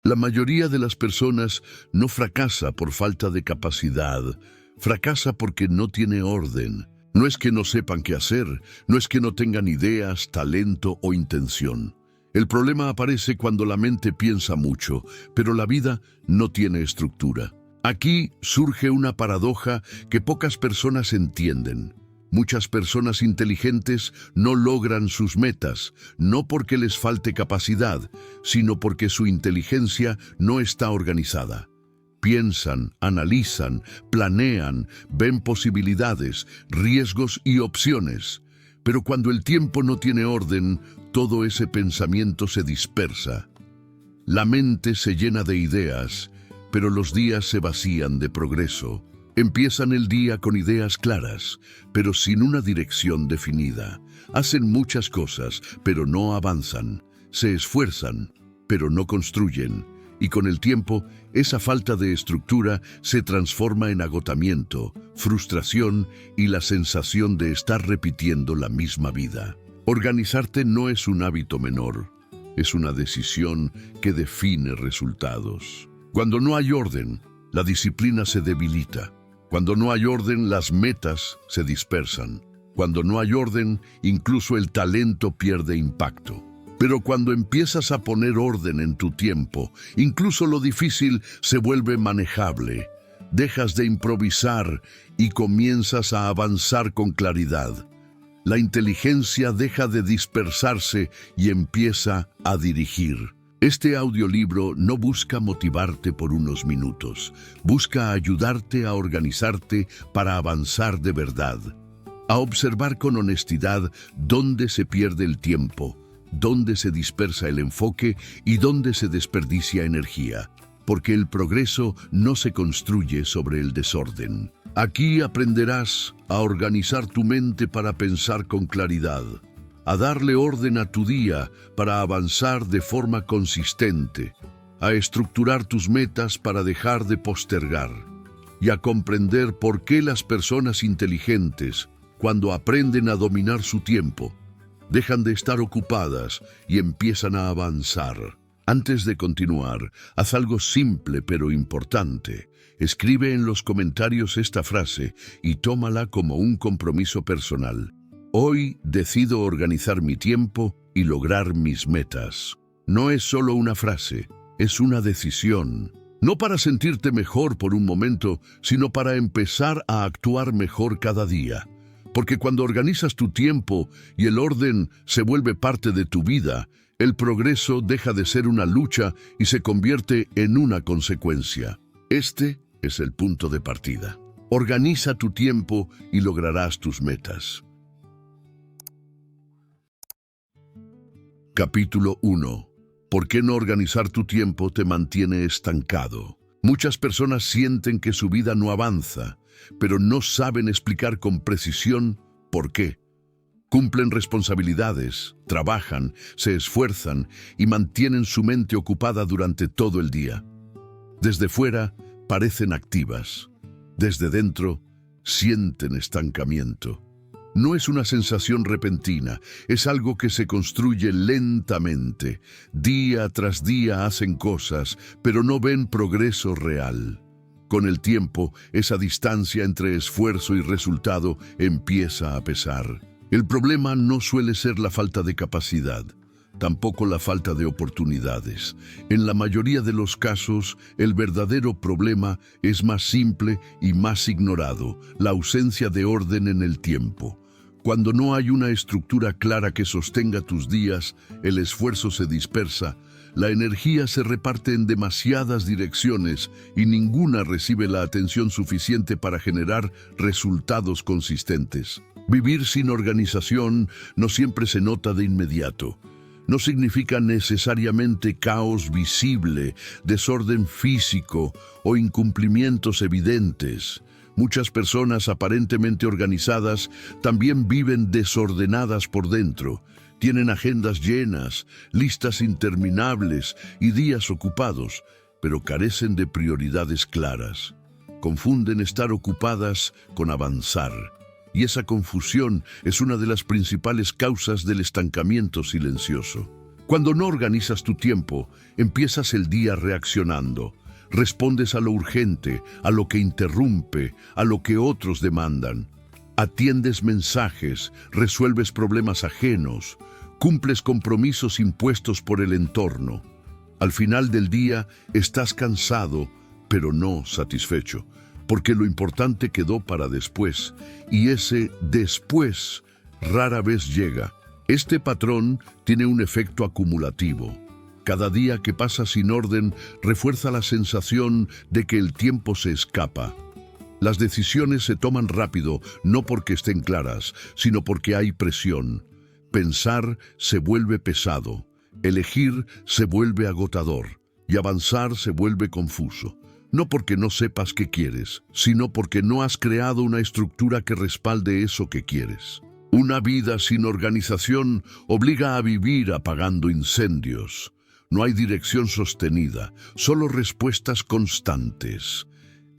La mayoría de las personas no fracasa por falta de capacidad, fracasa porque no tiene orden. No es que no sepan qué hacer, no es que no tengan ideas, talento o intención. El problema aparece cuando la mente piensa mucho, pero la vida no tiene estructura. Aquí surge una paradoja que pocas personas entienden. Muchas personas inteligentes no logran sus metas, no porque les falte capacidad, sino porque su inteligencia no está organizada. Piensan, analizan, planean, ven posibilidades, riesgos y opciones. Pero cuando el tiempo no tiene orden, todo ese pensamiento se dispersa. La mente se llena de ideas, pero los días se vacían de progreso. Empiezan el día con ideas claras, pero sin una dirección definida. Hacen muchas cosas, pero no avanzan. Se esfuerzan, pero no construyen. Y con el tiempo, esa falta de estructura se transforma en agotamiento, frustración y la sensación de estar repitiendo la misma vida. Organizarte no es un hábito menor, es una decisión que define resultados. Cuando no hay orden, la disciplina se debilita. Cuando no hay orden, las metas se dispersan. Cuando no hay orden, incluso el talento pierde impacto. Pero cuando empiezas a poner orden en tu tiempo, incluso lo difícil se vuelve manejable. Dejas de improvisar y comienzas a avanzar con claridad. La inteligencia deja de dispersarse y empieza a dirigir. Este audiolibro no busca motivarte por unos minutos, busca ayudarte a organizarte para avanzar de verdad, a observar con honestidad dónde se pierde el tiempo, dónde se dispersa el enfoque y dónde se desperdicia energía, porque el progreso no se construye sobre el desorden. Aquí aprenderás a organizar tu mente para pensar con claridad, a darle orden a tu día para avanzar de forma consistente, a estructurar tus metas para dejar de postergar y a comprender por qué las personas inteligentes, cuando aprenden a dominar su tiempo, dejan de estar ocupadas y empiezan a avanzar. Antes de continuar, haz algo simple pero importante. Escribe en los comentarios esta frase y tómala como un compromiso personal. Hoy decido organizar mi tiempo y lograr mis metas. No es solo una frase, es una decisión. No para sentirte mejor por un momento, sino para empezar a actuar mejor cada día. Porque cuando organizas tu tiempo y el orden se vuelve parte de tu vida, el progreso deja de ser una lucha y se convierte en una consecuencia. Este es el punto de partida. Organiza tu tiempo y lograrás tus metas. Capítulo 1. ¿Por qué no organizar tu tiempo te mantiene estancado? Muchas personas sienten que su vida no avanza, pero no saben explicar con precisión por qué. Cumplen responsabilidades, trabajan, se esfuerzan y mantienen su mente ocupada durante todo el día. Desde fuera parecen activas. Desde dentro sienten estancamiento. No es una sensación repentina, es algo que se construye lentamente. Día tras día hacen cosas, pero no ven progreso real. Con el tiempo, esa distancia entre esfuerzo y resultado empieza a pesar. El problema no suele ser la falta de capacidad, tampoco la falta de oportunidades. En la mayoría de los casos, el verdadero problema es más simple y más ignorado: la ausencia de orden en el tiempo. Cuando no hay una estructura clara que sostenga tus días, el esfuerzo se dispersa, la energía se reparte en demasiadas direcciones y ninguna recibe la atención suficiente para generar resultados consistentes. Vivir sin organización no siempre se nota de inmediato. No significa necesariamente caos visible, desorden físico o incumplimientos evidentes. Muchas personas aparentemente organizadas también viven desordenadas por dentro. Tienen agendas llenas, listas interminables y días ocupados, pero carecen de prioridades claras. Confunden estar ocupadas con avanzar. Y esa confusión es una de las principales causas del estancamiento silencioso. Cuando no organizas tu tiempo, empiezas el día reaccionando. Respondes a lo urgente, a lo que interrumpe, a lo que otros demandan. Atiendes mensajes, resuelves problemas ajenos, cumples compromisos impuestos por el entorno. Al final del día estás cansado, pero no satisfecho, porque lo importante quedó para después, y ese después rara vez llega. Este patrón tiene un efecto acumulativo. Cada día que pasa sin orden refuerza la sensación de que el tiempo se escapa. Las decisiones se toman rápido, no porque estén claras, sino porque hay presión. Pensar se vuelve pesado, elegir se vuelve agotador y avanzar se vuelve confuso. No porque no sepas qué quieres, sino porque no has creado una estructura que respalde eso que quieres. Una vida sin organización obliga a vivir apagando incendios. No hay dirección sostenida, solo respuestas constantes.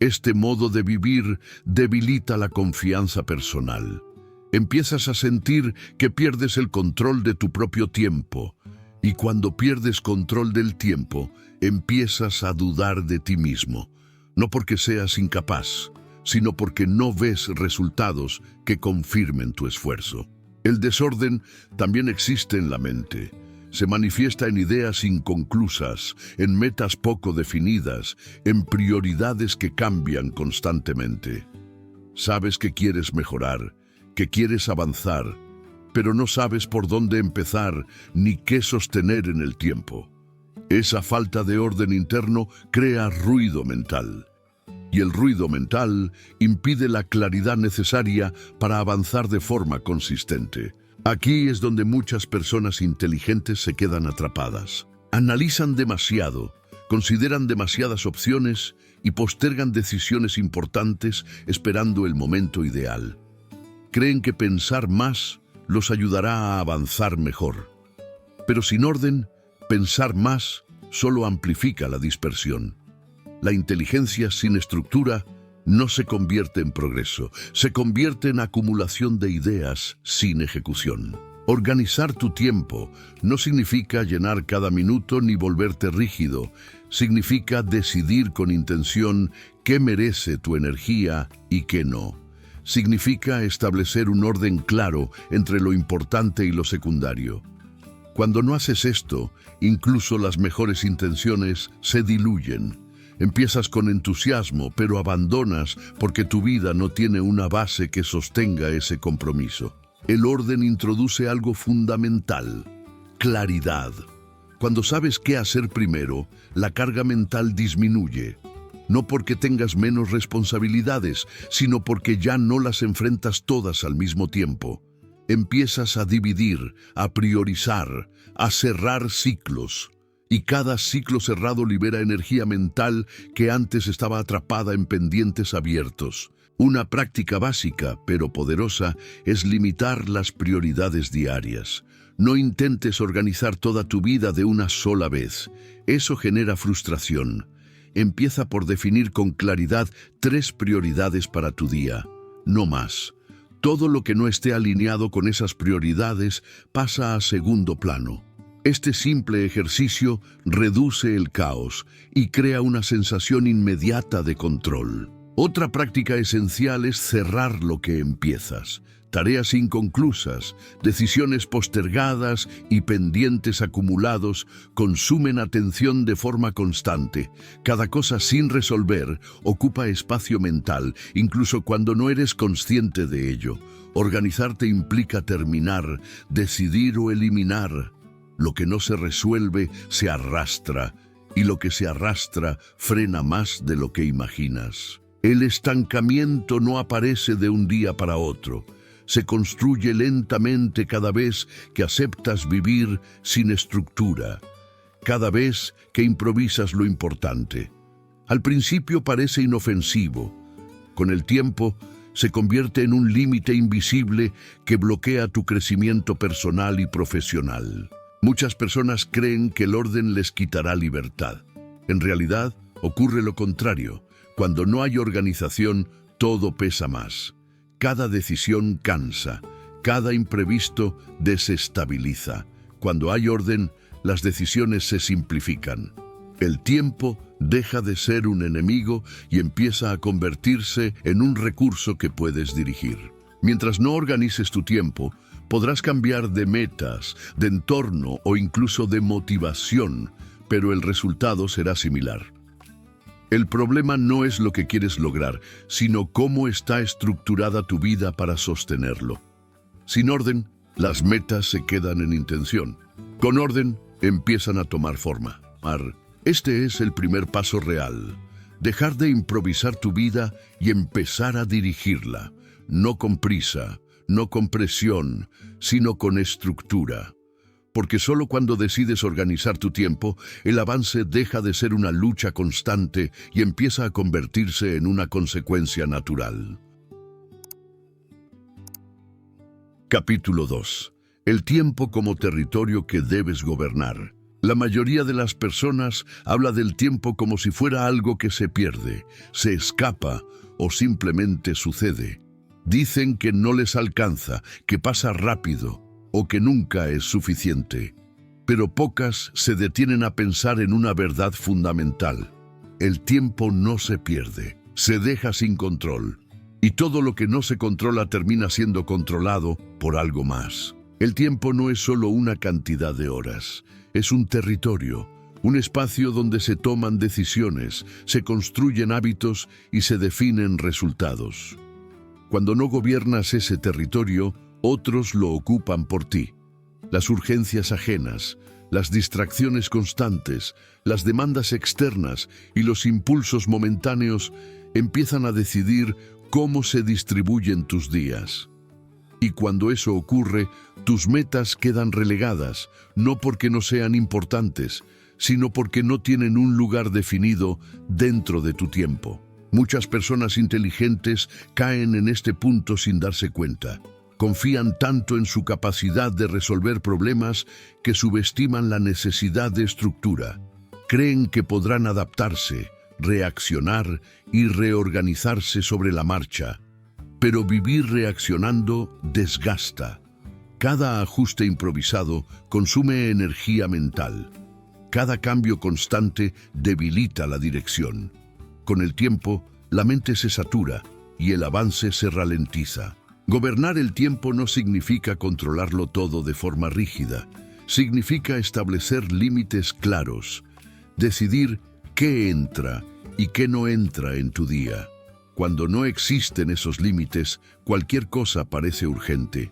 Este modo de vivir debilita la confianza personal. Empiezas a sentir que pierdes el control de tu propio tiempo. Y cuando pierdes control del tiempo, empiezas a dudar de ti mismo. No porque seas incapaz, sino porque no ves resultados que confirmen tu esfuerzo. El desorden también existe en la mente. Se manifiesta en ideas inconclusas, en metas poco definidas, en prioridades que cambian constantemente. Sabes que quieres mejorar, que quieres avanzar, pero no sabes por dónde empezar ni qué sostener en el tiempo. Esa falta de orden interno crea ruido mental. Y el ruido mental impide la claridad necesaria para avanzar de forma consistente. Aquí es donde muchas personas inteligentes se quedan atrapadas. Analizan demasiado, consideran demasiadas opciones y postergan decisiones importantes esperando el momento ideal. Creen que pensar más los ayudará a avanzar mejor. Pero sin orden, pensar más solo amplifica la dispersión. La inteligencia sin estructura no se convierte en progreso, se convierte en acumulación de ideas sin ejecución. Organizar tu tiempo no significa llenar cada minuto ni volverte rígido, significa decidir con intención qué merece tu energía y qué no. Significa establecer un orden claro entre lo importante y lo secundario. Cuando no haces esto, incluso las mejores intenciones se diluyen. Empiezas con entusiasmo, pero abandonas porque tu vida no tiene una base que sostenga ese compromiso. El orden introduce algo fundamental: claridad. Cuando sabes qué hacer primero, la carga mental disminuye. No porque tengas menos responsabilidades, sino porque ya no las enfrentas todas al mismo tiempo. Empiezas a dividir, a priorizar, a cerrar ciclos. Y cada ciclo cerrado libera energía mental que antes estaba atrapada en pendientes abiertos. Una práctica básica, pero poderosa, es limitar las prioridades diarias. No intentes organizar toda tu vida de una sola vez. Eso genera frustración. Empieza por definir con claridad 3 prioridades para tu día, no más. Todo lo que no esté alineado con esas prioridades pasa a segundo plano. Este simple ejercicio reduce el caos y crea una sensación inmediata de control. Otra práctica esencial es cerrar lo que empiezas. Tareas inconclusas, decisiones postergadas y pendientes acumulados consumen atención de forma constante. Cada cosa sin resolver ocupa espacio mental, incluso cuando no eres consciente de ello. Organizarte implica terminar, decidir o eliminar. Lo que no se resuelve se arrastra, y lo que se arrastra frena más de lo que imaginas. El estancamiento no aparece de un día para otro. Se construye lentamente cada vez que aceptas vivir sin estructura, cada vez que improvisas lo importante. Al principio parece inofensivo. Con el tiempo, se convierte en un límite invisible que bloquea tu crecimiento personal y profesional. Muchas personas creen que el orden les quitará libertad. En realidad, ocurre lo contrario. Cuando no hay organización, todo pesa más. Cada decisión cansa, cada imprevisto desestabiliza. Cuando hay orden, las decisiones se simplifican. El tiempo deja de ser un enemigo y empieza a convertirse en un recurso que puedes dirigir. Mientras no organices tu tiempo, podrás cambiar de metas, de entorno o incluso de motivación, pero el resultado será similar. El problema no es lo que quieres lograr, sino cómo está estructurada tu vida para sostenerlo. Sin orden, las metas se quedan en intención. Con orden, empiezan a tomar forma. Este es el primer paso real. Dejar de improvisar tu vida y empezar a dirigirla. No con prisa, no con presión, sino con estructura. Porque solo cuando decides organizar tu tiempo, el avance deja de ser una lucha constante y empieza a convertirse en una consecuencia natural. Capítulo 2. El tiempo como territorio que debes gobernar. La mayoría de las personas habla del tiempo como si fuera algo que se pierde, se escapa o simplemente sucede. Dicen que no les alcanza, que pasa rápido o que nunca es suficiente. Pero pocas se detienen a pensar en una verdad fundamental. El tiempo no se pierde, se deja sin control. Y todo lo que no se controla termina siendo controlado por algo más. El tiempo no es solo una cantidad de horas, es un territorio, un espacio donde se toman decisiones, se construyen hábitos y se definen resultados. Cuando no gobiernas ese territorio, otros lo ocupan por ti. Las urgencias ajenas, las distracciones constantes, las demandas externas y los impulsos momentáneos empiezan a decidir cómo se distribuyen tus días. Y cuando eso ocurre, tus metas quedan relegadas, no porque no sean importantes, sino porque no tienen un lugar definido dentro de tu tiempo. Muchas personas inteligentes caen en este punto sin darse cuenta. Confían tanto en su capacidad de resolver problemas que subestiman la necesidad de estructura. Creen que podrán adaptarse, reaccionar y reorganizarse sobre la marcha. Pero vivir reaccionando desgasta. Cada ajuste improvisado consume energía mental. Cada cambio constante debilita la dirección. Con el tiempo, la mente se satura y el avance se ralentiza. Gobernar el tiempo no significa controlarlo todo de forma rígida. Significa establecer límites claros, decidir qué entra y qué no entra en tu día. Cuando no existen esos límites, cualquier cosa parece urgente.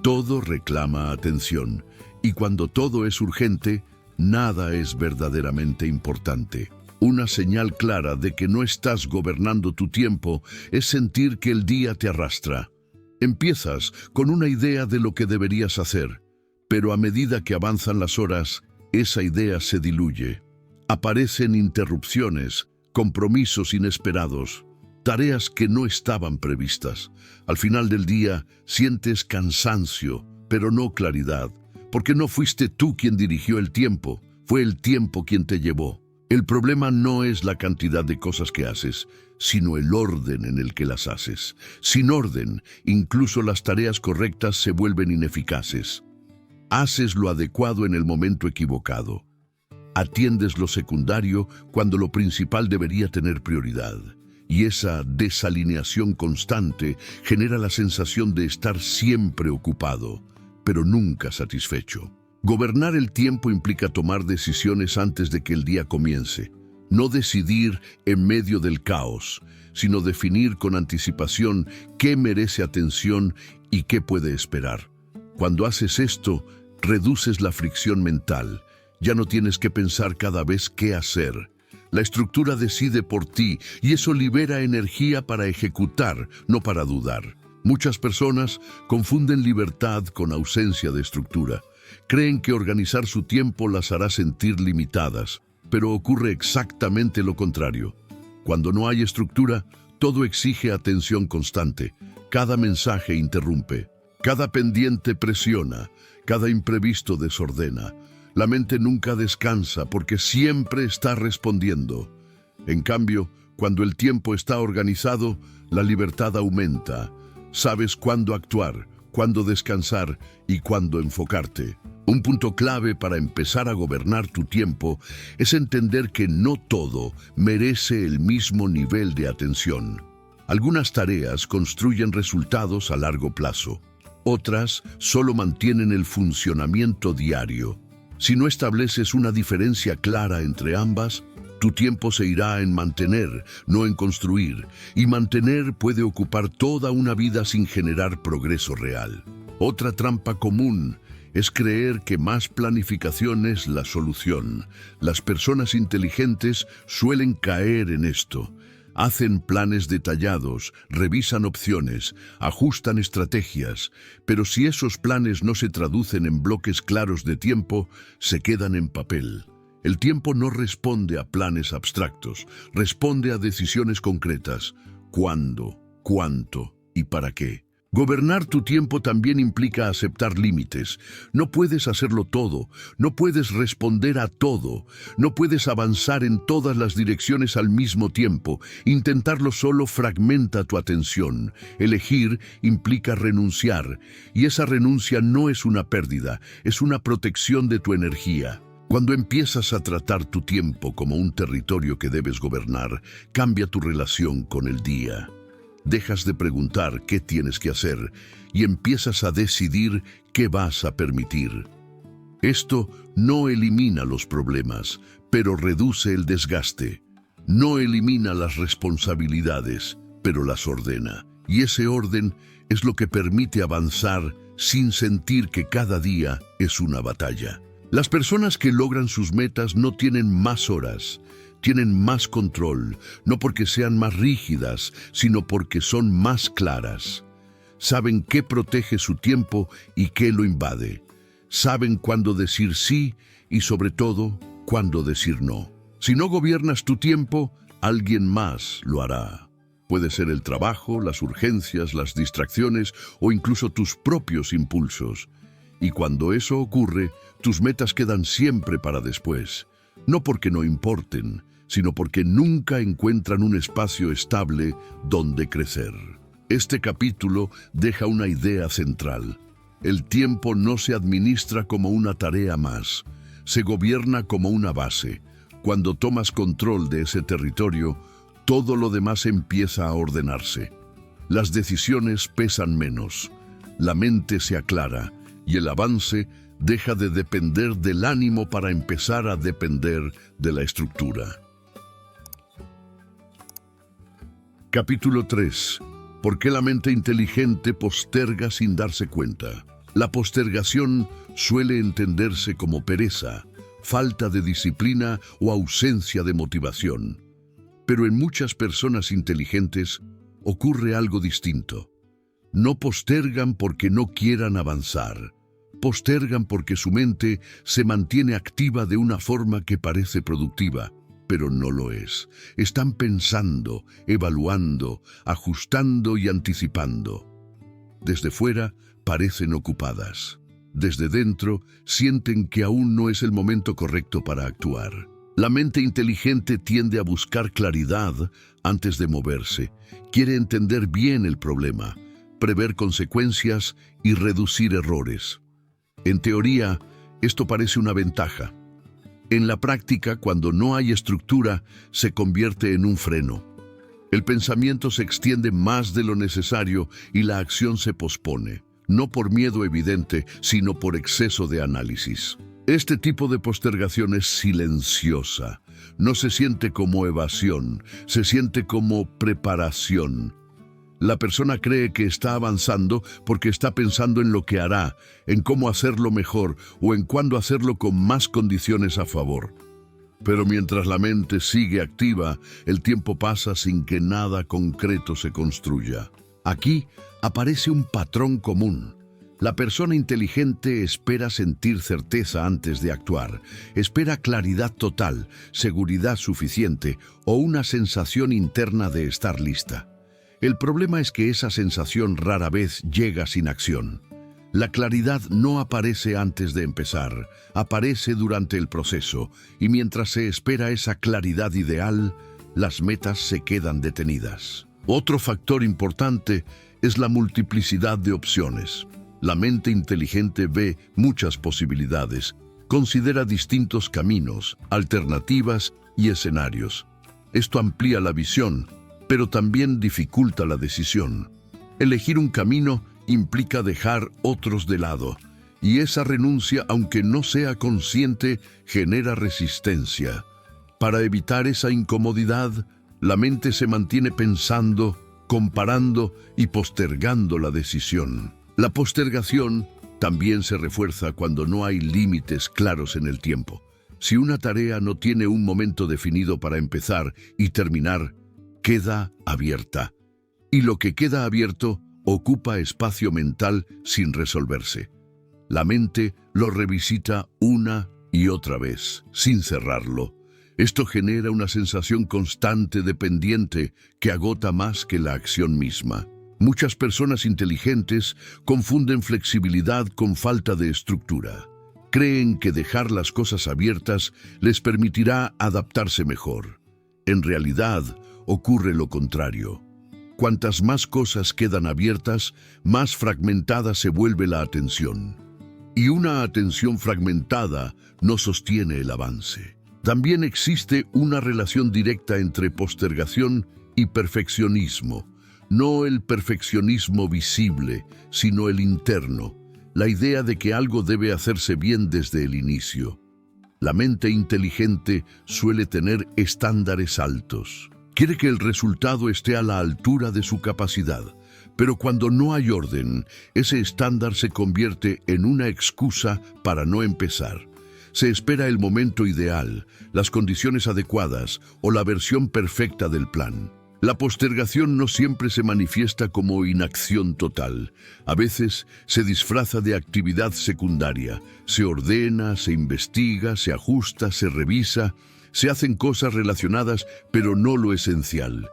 Todo reclama atención. Y cuando todo es urgente, nada es verdaderamente importante. Una señal clara de que no estás gobernando tu tiempo es sentir que el día te arrastra. Empiezas con una idea de lo que deberías hacer, pero a medida que avanzan las horas, esa idea se diluye. Aparecen interrupciones, compromisos inesperados, tareas que no estaban previstas. Al final del día, sientes cansancio, pero no claridad, porque no fuiste tú quien dirigió el tiempo, fue el tiempo quien te llevó. El problema no es la cantidad de cosas que haces, sino el orden en el que las haces. Sin orden, incluso las tareas correctas se vuelven ineficaces. Haces lo adecuado en el momento equivocado. Atiendes lo secundario cuando lo principal debería tener prioridad. Y esa desalineación constante genera la sensación de estar siempre ocupado, pero nunca satisfecho. Gobernar el tiempo implica tomar decisiones antes de que el día comience. No decidir en medio del caos, sino definir con anticipación qué merece atención y qué puede esperar. Cuando haces esto, reduces la fricción mental. Ya no tienes que pensar cada vez qué hacer. La estructura decide por ti y eso libera energía para ejecutar, no para dudar. Muchas personas confunden libertad con ausencia de estructura. Creen que organizar su tiempo las hará sentir limitadas, pero ocurre exactamente lo contrario. Cuando no hay estructura, todo exige atención constante. Cada mensaje interrumpe, cada pendiente presiona, cada imprevisto desordena. La mente nunca descansa porque siempre está respondiendo. En cambio, cuando el tiempo está organizado, la libertad aumenta. Sabes cuándo actuar, cuándo descansar y cuándo enfocarte. Un punto clave para empezar a gobernar tu tiempo es entender que no todo merece el mismo nivel de atención. Algunas tareas construyen resultados a largo plazo. Otras solo mantienen el funcionamiento diario. Si no estableces una diferencia clara entre ambas, tu tiempo se irá en mantener, no en construir, y mantener puede ocupar toda una vida sin generar progreso real. Otra trampa común es creer que más planificación es la solución. Las personas inteligentes suelen caer en esto. Hacen planes detallados, revisan opciones, ajustan estrategias, pero si esos planes no se traducen en bloques claros de tiempo, se quedan en papel. El tiempo no responde a planes abstractos, responde a decisiones concretas. ¿Cuándo? ¿Cuánto? ¿Y para qué? Gobernar tu tiempo también implica aceptar límites. No puedes hacerlo todo, no puedes responder a todo, no puedes avanzar en todas las direcciones al mismo tiempo. Intentarlo solo fragmenta tu atención. Elegir implica renunciar, y esa renuncia no es una pérdida, es una protección de tu energía. Cuando empiezas a tratar tu tiempo como un territorio que debes gobernar, cambia tu relación con el día. Dejas de preguntar qué tienes que hacer y empiezas a decidir qué vas a permitir. Esto no elimina los problemas, pero reduce el desgaste. No elimina las responsabilidades, pero las ordena. Y ese orden es lo que permite avanzar sin sentir que cada día es una batalla. Las personas que logran sus metas no tienen más horas, tienen más control, no porque sean más rígidas, sino porque son más claras. Saben qué protege su tiempo y qué lo invade. Saben cuándo decir sí y, sobre todo, cuándo decir no. Si no gobiernas tu tiempo, alguien más lo hará. Puede ser el trabajo, las urgencias, las distracciones o incluso tus propios impulsos. Y cuando eso ocurre, tus metas quedan siempre para después. No porque no importen, sino porque nunca encuentran un espacio estable donde crecer. Este capítulo deja una idea central. El tiempo no se administra como una tarea más, se gobierna como una base. Cuando tomas control de ese territorio, todo lo demás empieza a ordenarse. Las decisiones pesan menos, la mente se aclara y el avance deja de depender del ánimo para empezar a depender de la estructura. Capítulo 3. ¿Por qué la mente inteligente posterga sin darse cuenta? La postergación suele entenderse como pereza, falta de disciplina o ausencia de motivación. Pero en muchas personas inteligentes ocurre algo distinto. No postergan porque no quieran avanzar. Postergan porque su mente se mantiene activa de una forma que parece productiva, pero no lo es. Están pensando, evaluando, ajustando y anticipando. Desde fuera parecen ocupadas. Desde dentro sienten que aún no es el momento correcto para actuar. La mente inteligente tiende a buscar claridad antes de moverse. Quiere entender bien el problema, prever consecuencias y reducir errores. En teoría, esto parece una ventaja. En la práctica, cuando no hay estructura, se convierte en un freno. El pensamiento se extiende más de lo necesario y la acción se pospone, no por miedo evidente, sino por exceso de análisis. Este tipo de postergación es silenciosa. No se siente como evasión, se siente como preparación. La persona cree que está avanzando porque está pensando en lo que hará, en cómo hacerlo mejor o en cuándo hacerlo con más condiciones a favor. Pero mientras la mente sigue activa, el tiempo pasa sin que nada concreto se construya. Aquí aparece un patrón común. La persona inteligente espera sentir certeza antes de actuar, espera claridad total, seguridad suficiente o una sensación interna de estar lista. El problema es que esa sensación rara vez llega sin acción. La claridad no aparece antes de empezar, aparece durante el proceso, y mientras se espera esa claridad ideal, las metas se quedan detenidas. Otro factor importante es la multiplicidad de opciones. La mente inteligente ve muchas posibilidades, considera distintos caminos, alternativas y escenarios. Esto amplía la visión, pero también dificulta la decisión. Elegir un camino implica dejar otros de lado, y esa renuncia, aunque no sea consciente, genera resistencia. Para evitar esa incomodidad, la mente se mantiene pensando, comparando y postergando la decisión. La postergación también se refuerza cuando no hay límites claros en el tiempo. Si una tarea no tiene un momento definido para empezar y terminar, queda abierta. Y lo que queda abierto ocupa espacio mental sin resolverse. La mente lo revisita una y otra vez, sin cerrarlo. Esto genera una sensación constante de pendiente que agota más que la acción misma. Muchas personas inteligentes confunden flexibilidad con falta de estructura. Creen que dejar las cosas abiertas les permitirá adaptarse mejor. En realidad, ocurre lo contrario. Cuantas más cosas quedan abiertas, más fragmentada se vuelve la atención. Y una atención fragmentada no sostiene el avance. También existe una relación directa entre postergación y perfeccionismo. No el perfeccionismo visible, sino el interno. La idea de que algo debe hacerse bien desde el inicio. La mente inteligente suele tener estándares altos. Quiere que el resultado esté a la altura de su capacidad. Pero cuando no hay orden, ese estándar se convierte en una excusa para no empezar. Se espera el momento ideal, las condiciones adecuadas o la versión perfecta del plan. La postergación no siempre se manifiesta como inacción total. A veces se disfraza de actividad secundaria. Se ordena, se investiga, se ajusta, se revisa. Se hacen cosas relacionadas, pero no lo esencial.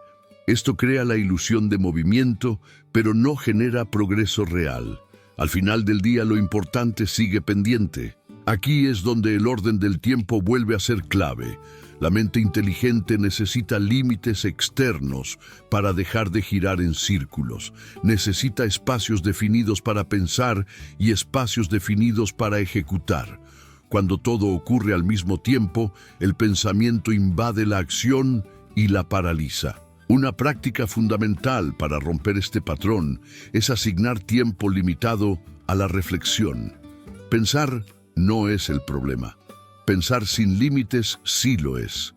Esto crea la ilusión de movimiento, pero no genera progreso real. Al final del día, lo importante sigue pendiente. Aquí es donde el orden del tiempo vuelve a ser clave. La mente inteligente necesita límites externos para dejar de girar en círculos. Necesita espacios definidos para pensar y espacios definidos para ejecutar. Cuando todo ocurre al mismo tiempo, el pensamiento invade la acción y la paraliza. Una práctica fundamental para romper este patrón es asignar tiempo limitado a la reflexión. Pensar no es el problema. Pensar sin límites sí lo es.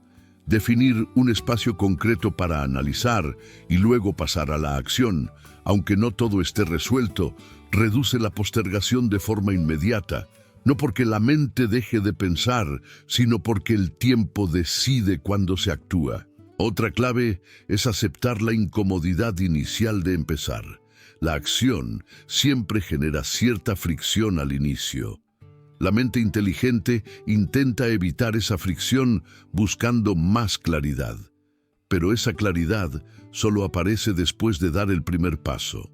Definir un espacio concreto para analizar y luego pasar a la acción, aunque no todo esté resuelto, reduce la postergación de forma inmediata. No porque la mente deje de pensar, sino porque el tiempo decide cuándo se actúa. Otra clave es aceptar la incomodidad inicial de empezar. La acción siempre genera cierta fricción al inicio. La mente inteligente intenta evitar esa fricción buscando más claridad. Pero esa claridad solo aparece después de dar el primer paso.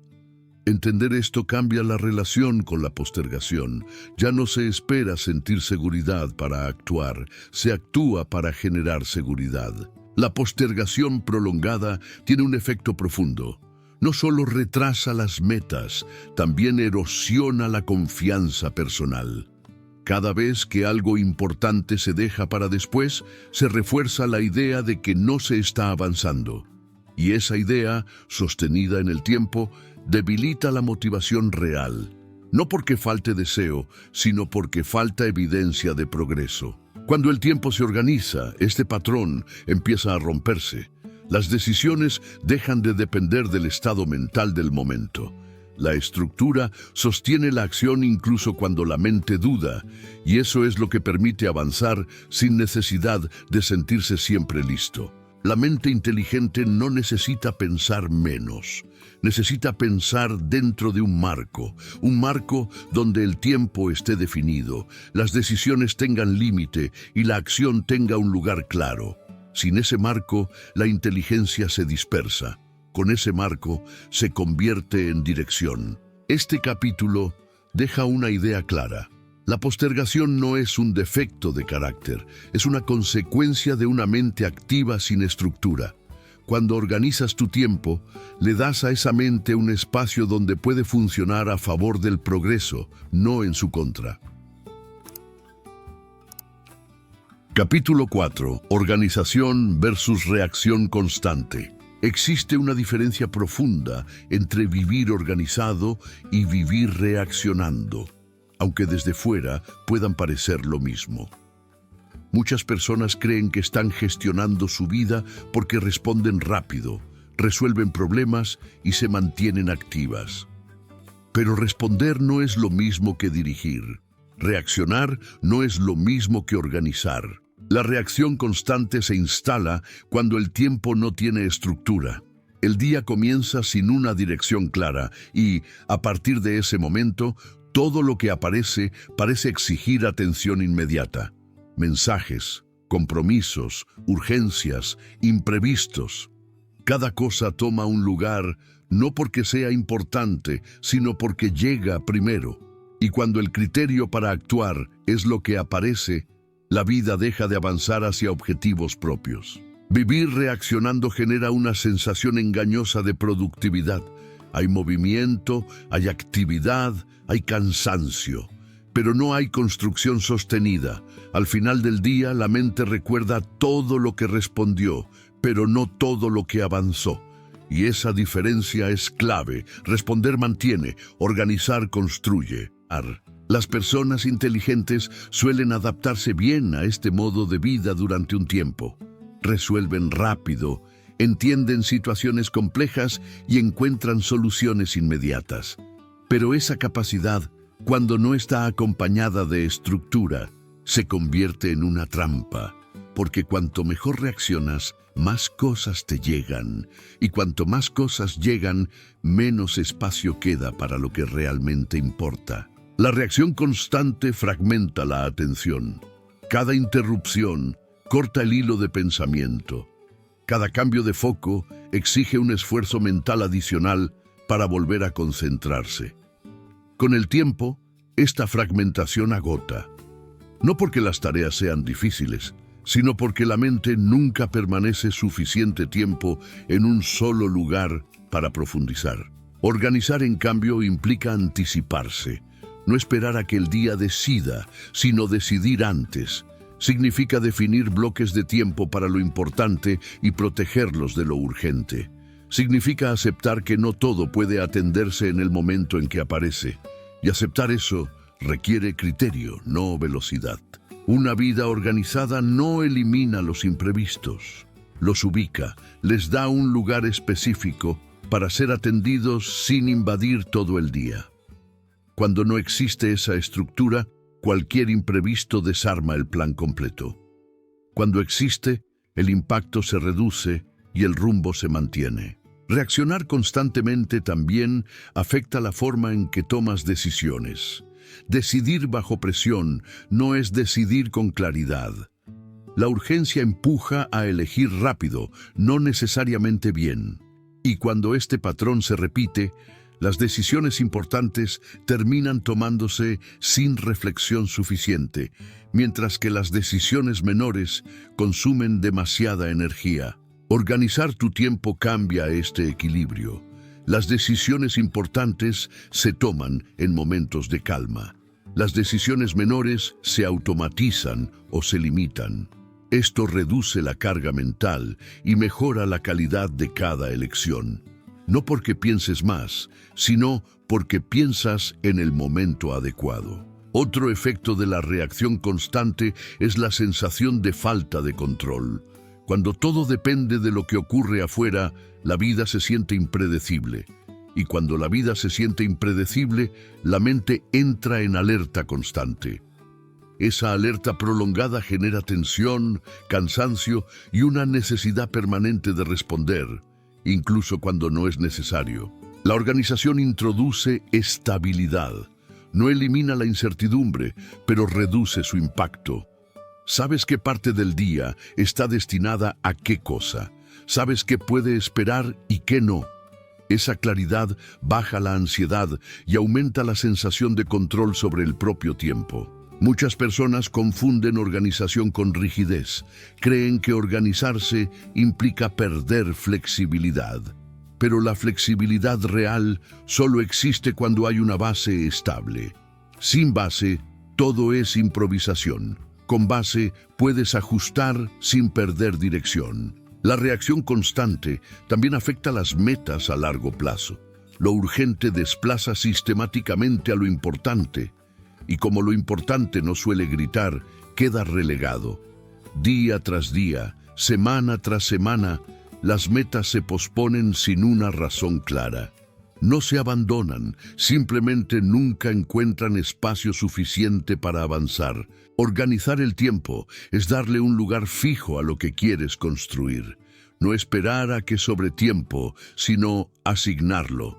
Entender esto cambia la relación con la postergación. Ya no se espera sentir seguridad para actuar, se actúa para generar seguridad. La postergación prolongada tiene un efecto profundo. No solo retrasa las metas, también erosiona la confianza personal. Cada vez que algo importante se deja para después, se refuerza la idea de que no se está avanzando. Y esa idea, sostenida en el tiempo, debilita la motivación real. No porque falte deseo, sino porque falta evidencia de progreso. Cuando el tiempo se organiza, este patrón empieza a romperse. Las decisiones dejan de depender del estado mental del momento. La estructura sostiene la acción incluso cuando la mente duda, y eso es lo que permite avanzar sin necesidad de sentirse siempre listo. La mente inteligente no necesita pensar menos. Necesita pensar dentro de un marco donde el tiempo esté definido, las decisiones tengan límite y la acción tenga un lugar claro. Sin ese marco, la inteligencia se dispersa. Con ese marco, se convierte en dirección. Este capítulo deja una idea clara. La postergación no es un defecto de carácter, es una consecuencia de una mente activa sin estructura. Cuando organizas tu tiempo, le das a esa mente un espacio donde puede funcionar a favor del progreso, no en su contra. Capítulo 4. Organización versus reacción constante. Existe una diferencia profunda entre vivir organizado y vivir reaccionando, aunque desde fuera puedan parecer lo mismo. Muchas personas creen que están gestionando su vida porque responden rápido, resuelven problemas y se mantienen activas. Pero responder no es lo mismo que dirigir. Reaccionar no es lo mismo que organizar. La reacción constante se instala cuando el tiempo no tiene estructura. El día comienza sin una dirección clara y, a partir de ese momento, todo lo que aparece parece exigir atención inmediata. Mensajes, compromisos, urgencias, imprevistos. Cada cosa toma un lugar no porque sea importante, sino porque llega primero. Y cuando el criterio para actuar es lo que aparece, la vida deja de avanzar hacia objetivos propios. Vivir reaccionando genera una sensación engañosa de productividad. Hay movimiento, hay actividad, hay cansancio. Pero no hay construcción sostenida. Al final del día, la mente recuerda todo lo que respondió, pero no todo lo que avanzó. Y esa diferencia es clave. Responder mantiene, organizar construye. Las personas inteligentes suelen adaptarse bien a este modo de vida durante un tiempo. Resuelven rápido, entienden situaciones complejas y encuentran soluciones inmediatas. Pero esa capacidad, cuando no está acompañada de estructura, se convierte en una trampa, porque cuanto mejor reaccionas, más cosas te llegan, y cuanto más cosas llegan, menos espacio queda para lo que realmente importa. La reacción constante fragmenta la atención. Cada interrupción corta el hilo de pensamiento. Cada cambio de foco exige un esfuerzo mental adicional para volver a concentrarse. Con el tiempo, esta fragmentación agota. No porque las tareas sean difíciles, sino porque la mente nunca permanece suficiente tiempo en un solo lugar para profundizar. Organizar, en cambio, implica anticiparse. No esperar a que el día decida, sino decidir antes. Significa definir bloques de tiempo para lo importante y protegerlos de lo urgente. Significa aceptar que no todo puede atenderse en el momento en que aparece. Y aceptar eso requiere criterio, no velocidad. Una vida organizada no elimina los imprevistos. Los ubica, les da un lugar específico para ser atendidos sin invadir todo el día. Cuando no existe esa estructura, cualquier imprevisto desarma el plan completo. Cuando existe, el impacto se reduce y el rumbo se mantiene. Reaccionar constantemente también afecta la forma en que tomas decisiones. Decidir bajo presión no es decidir con claridad. La urgencia empuja a elegir rápido, no necesariamente bien. Y cuando este patrón se repite, las decisiones importantes terminan tomándose sin reflexión suficiente, mientras que las decisiones menores consumen demasiada energía. Organizar tu tiempo cambia este equilibrio. Las decisiones importantes se toman en momentos de calma. Las decisiones menores se automatizan o se limitan. Esto reduce la carga mental y mejora la calidad de cada elección. No porque pienses más, sino porque piensas en el momento adecuado. Otro efecto de la reacción constante es la sensación de falta de control. Cuando todo depende de lo que ocurre afuera, la vida se siente impredecible. Y cuando la vida se siente impredecible, la mente entra en alerta constante. Esa alerta prolongada genera tensión, cansancio y una necesidad permanente de responder, incluso cuando no es necesario. La organización introduce estabilidad. No elimina la incertidumbre, pero reduce su impacto. Sabes qué parte del día está destinada a qué cosa. Sabes qué puede esperar y qué no. Esa claridad baja la ansiedad y aumenta la sensación de control sobre el propio tiempo. Muchas personas confunden organización con rigidez. Creen que organizarse implica perder flexibilidad. Pero la flexibilidad real solo existe cuando hay una base estable. Sin base, todo es improvisación. Con base, puedes ajustar sin perder dirección. La reacción constante también afecta las metas a largo plazo. Lo urgente desplaza sistemáticamente a lo importante. Y como lo importante no suele gritar, queda relegado. Día tras día, semana tras semana, las metas se posponen sin una razón clara. No se abandonan, simplemente nunca encuentran espacio suficiente para avanzar. Organizar el tiempo es darle un lugar fijo a lo que quieres construir. No esperar a que sobre tiempo, sino asignarlo.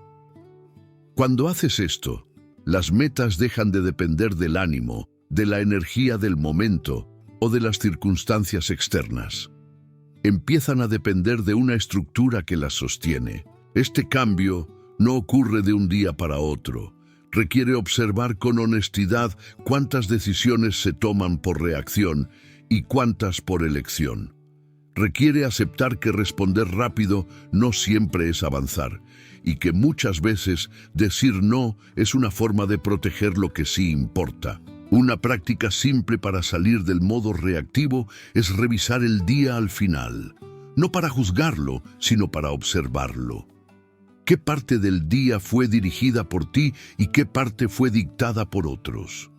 Cuando haces esto, las metas dejan de depender del ánimo, de la energía del momento o de las circunstancias externas. Empiezan a depender de una estructura que las sostiene. Este cambio no ocurre de un día para otro. Requiere observar con honestidad cuántas decisiones se toman por reacción y cuántas por elección. Requiere aceptar que responder rápido no siempre es avanzar y que muchas veces decir no es una forma de proteger lo que sí importa. Una práctica simple para salir del modo reactivo es revisar el día al final, no para juzgarlo, sino para observarlo. ¿Qué parte del día fue dirigida por ti y qué parte fue dictada por otros?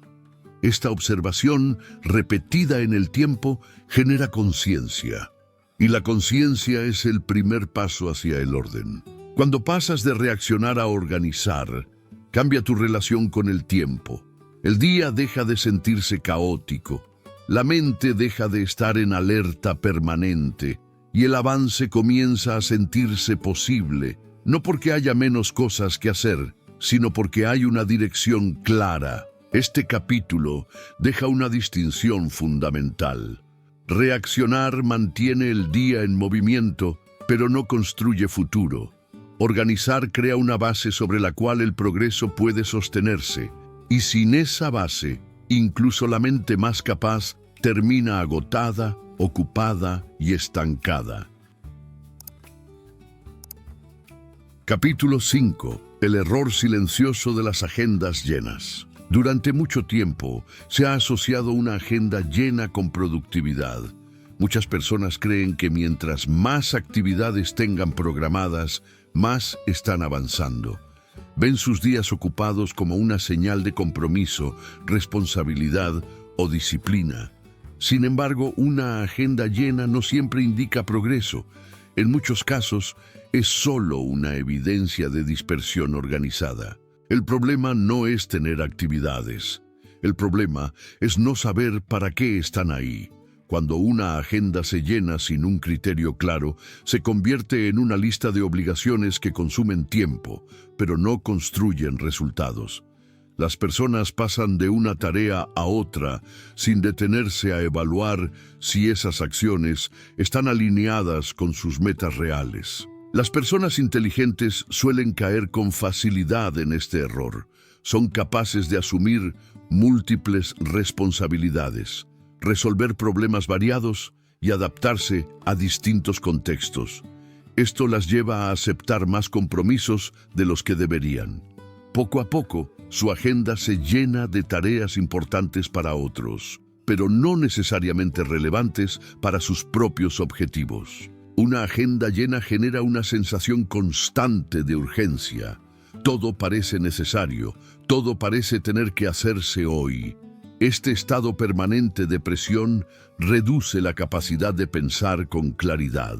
Esta observación, repetida en el tiempo, genera conciencia. Y la conciencia es el primer paso hacia el orden. Cuando pasas de reaccionar a organizar, cambia tu relación con el tiempo. El día deja de sentirse caótico, la mente deja de estar en alerta permanente y el avance comienza a sentirse posible, no porque haya menos cosas que hacer, sino porque hay una dirección clara. Este capítulo deja una distinción fundamental. Reaccionar mantiene el día en movimiento, pero no construye futuro. Organizar crea una base sobre la cual el progreso puede sostenerse. Y sin esa base, incluso la mente más capaz termina agotada, ocupada y estancada. Capítulo 5. El error silencioso de las agendas llenas. Durante mucho tiempo se ha asociado una agenda llena con productividad. Muchas personas creen que mientras más actividades tengan programadas, más están avanzando. Ven sus días ocupados como una señal de compromiso, responsabilidad o disciplina. Sin embargo, una agenda llena no siempre indica progreso. En muchos casos, es solo una evidencia de dispersión organizada. El problema no es tener actividades. El problema es no saber para qué están ahí. Cuando una agenda se llena sin un criterio claro, se convierte en una lista de obligaciones que consumen tiempo, pero no construyen resultados. Las personas pasan de una tarea a otra sin detenerse a evaluar si esas acciones están alineadas con sus metas reales. Las personas inteligentes suelen caer con facilidad en este error. Son capaces de asumir múltiples responsabilidades, resolver problemas variados y adaptarse a distintos contextos. Esto las lleva a aceptar más compromisos de los que deberían. Poco a poco, su agenda se llena de tareas importantes para otros, pero no necesariamente relevantes para sus propios objetivos. Una agenda llena genera una sensación constante de urgencia. Todo parece necesario, todo parece tener que hacerse hoy. Este estado permanente de presión reduce la capacidad de pensar con claridad.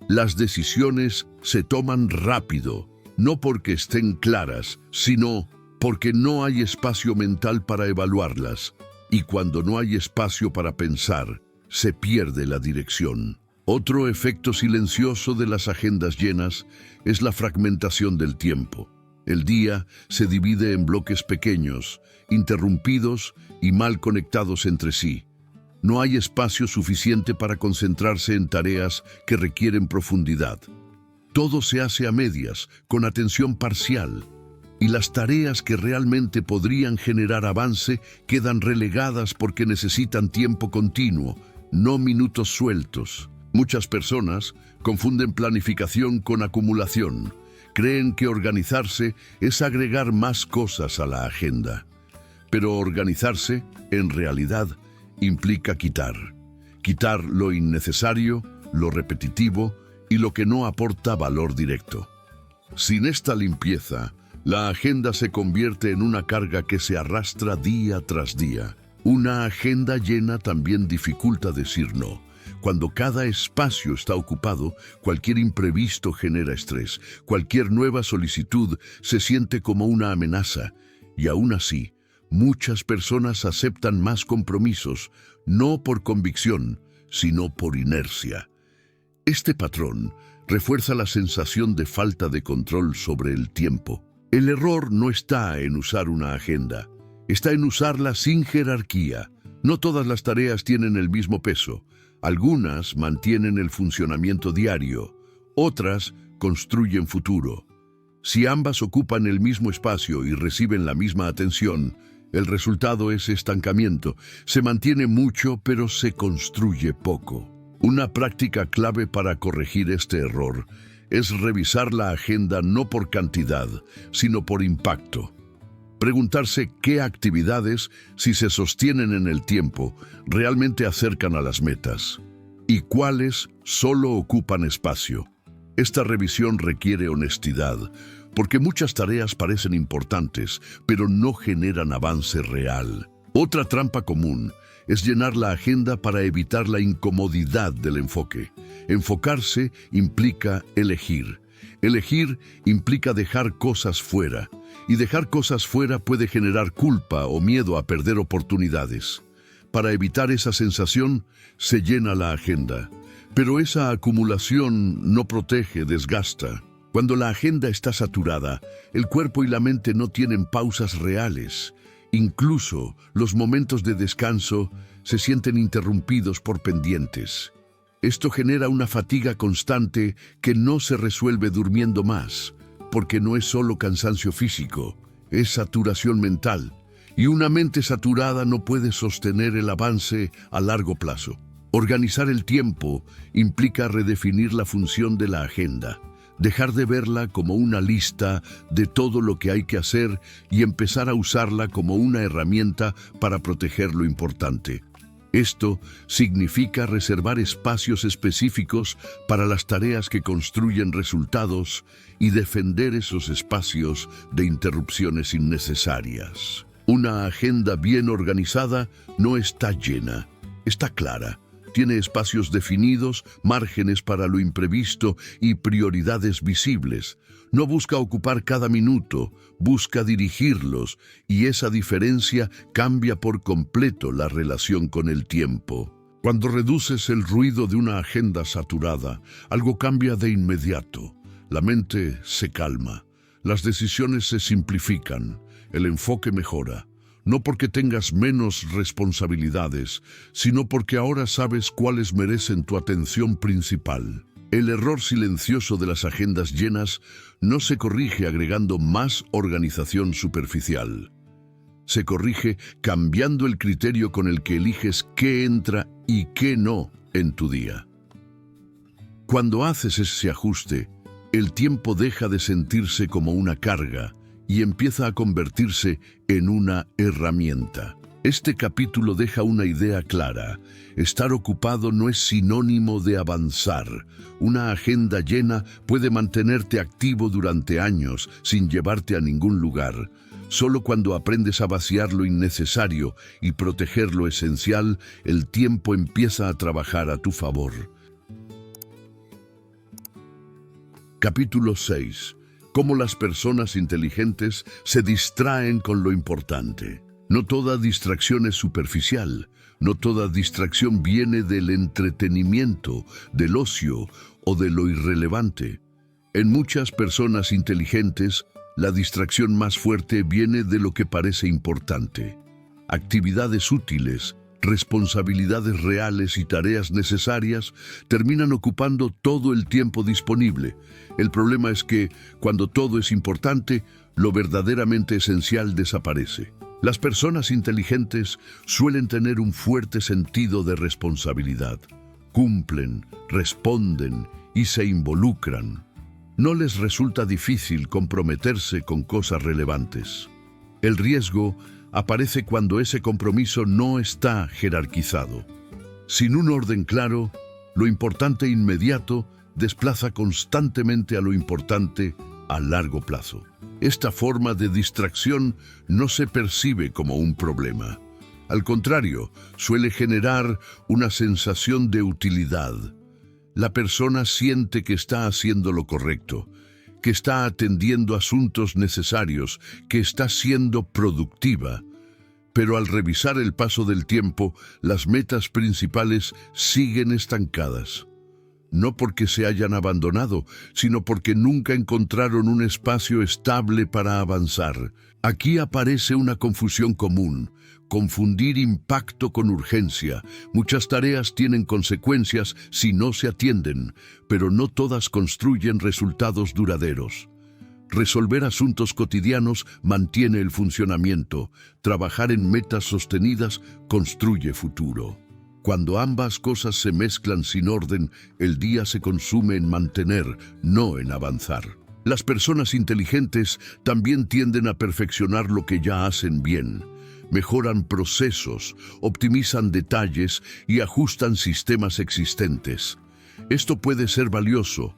Las decisiones se toman rápido, no porque estén claras, sino porque no hay espacio mental para evaluarlas. Y cuando no hay espacio para pensar, se pierde la dirección. Otro efecto silencioso de las agendas llenas es la fragmentación del tiempo. El día se divide en bloques pequeños, interrumpidos y mal conectados entre sí. No hay espacio suficiente para concentrarse en tareas que requieren profundidad. Todo se hace a medias, con atención parcial. y las tareas que realmente podrían generar avance quedan relegadas porque necesitan tiempo continuo, no minutos sueltos. Muchas personas confunden planificación con acumulación. Creen que organizarse es agregar más cosas a la agenda. Pero organizarse, en realidad, implica quitar. Quitar lo innecesario, lo repetitivo y lo que no aporta valor directo. Sin esta limpieza, la agenda se convierte en una carga que se arrastra día tras día. Una agenda llena también dificulta decir no. Cuando cada espacio está ocupado, cualquier imprevisto genera estrés. Cualquier nueva solicitud se siente como una amenaza. Y aún así, muchas personas aceptan más compromisos, no por convicción, sino por inercia. Este patrón refuerza la sensación de falta de control sobre el tiempo. El error no está en usar una agenda, está en usarla sin jerarquía. No todas las tareas tienen el mismo peso. Algunas mantienen el funcionamiento diario, otras construyen futuro. Si ambas ocupan el mismo espacio y reciben la misma atención, el resultado es estancamiento. Se mantiene mucho, pero se construye poco. Una práctica clave para corregir este error es revisar la agenda no por cantidad, sino por impacto. Preguntarse qué actividades, si se sostienen en el tiempo, realmente acercan a las metas y cuáles solo ocupan espacio. Esta revisión requiere honestidad, porque muchas tareas parecen importantes, pero no generan avance real. Otra trampa común es llenar la agenda para evitar la incomodidad del enfoque. Enfocarse implica elegir. Elegir implica dejar cosas fuera, y dejar cosas fuera puede generar culpa o miedo a perder oportunidades. Para evitar esa sensación, se llena la agenda. Pero esa acumulación no protege, desgasta. Cuando la agenda está saturada, el cuerpo y la mente no tienen pausas reales. Incluso los momentos de descanso se sienten interrumpidos por pendientes. Esto genera una fatiga constante que no se resuelve durmiendo más, porque no es solo cansancio físico, es saturación mental. Y una mente saturada no puede sostener el avance a largo plazo. Organizar el tiempo implica redefinir la función de la agenda. Dejar de verla como una lista de todo lo que hay que hacer y empezar a usarla como una herramienta para proteger lo importante. Esto significa reservar espacios específicos para las tareas que construyen resultados y defender esos espacios de interrupciones innecesarias. Una agenda bien organizada no está llena, está clara. Tiene espacios definidos, márgenes para lo imprevisto y prioridades visibles. No busca ocupar cada minuto, busca dirigirlos, y esa diferencia cambia por completo la relación con el tiempo. Cuando reduces el ruido de una agenda saturada, algo cambia de inmediato. La mente se calma, las decisiones se simplifican, el enfoque mejora. No porque tengas menos responsabilidades, sino porque ahora sabes cuáles merecen tu atención principal. El error silencioso de las agendas llenas no se corrige agregando más organización superficial. Se corrige cambiando el criterio con el que eliges qué entra y qué no en tu día. Cuando haces ese ajuste, el tiempo deja de sentirse como una carga y empieza a convertirse en una herramienta. Este capítulo deja una idea clara. Estar ocupado no es sinónimo de avanzar. Una agenda llena puede mantenerte activo durante años sin llevarte a ningún lugar. Solo cuando aprendes a vaciar lo innecesario y proteger lo esencial, el tiempo empieza a trabajar a tu favor. Capítulo 6. Cómo las personas inteligentes se distraen con lo importante. No toda distracción es superficial, no toda distracción viene del entretenimiento, del ocio o de lo irrelevante. En muchas personas inteligentes, la distracción más fuerte viene de lo que parece importante. Actividades útiles, responsabilidades reales y tareas necesarias terminan ocupando todo el tiempo disponible. El problema es que, cuando todo es importante, lo verdaderamente esencial desaparece. Las personas inteligentes suelen tener un fuerte sentido de responsabilidad. Cumplen, responden y se involucran. No les resulta difícil comprometerse con cosas relevantes. El riesgo aparece cuando ese compromiso no está jerarquizado. Sin un orden claro, lo importante inmediato desplaza constantemente a lo importante a largo plazo. Esta forma de distracción no se percibe como un problema. Al contrario, suele generar una sensación de utilidad. La persona siente que está haciendo lo correcto, que está atendiendo asuntos necesarios, que está siendo productiva. Pero al revisar el paso del tiempo, las metas principales siguen estancadas. No porque se hayan abandonado, sino porque nunca encontraron un espacio estable para avanzar. Aquí aparece una confusión común: confundir impacto con urgencia. Muchas tareas tienen consecuencias si no se atienden, pero no todas construyen resultados duraderos. Resolver asuntos cotidianos mantiene el funcionamiento. Trabajar en metas sostenidas construye futuro. Cuando ambas cosas se mezclan sin orden, el día se consume en mantener, no en avanzar. Las personas inteligentes también tienden a perfeccionar lo que ya hacen bien. Mejoran procesos, optimizan detalles y ajustan sistemas existentes. Esto puede ser valioso,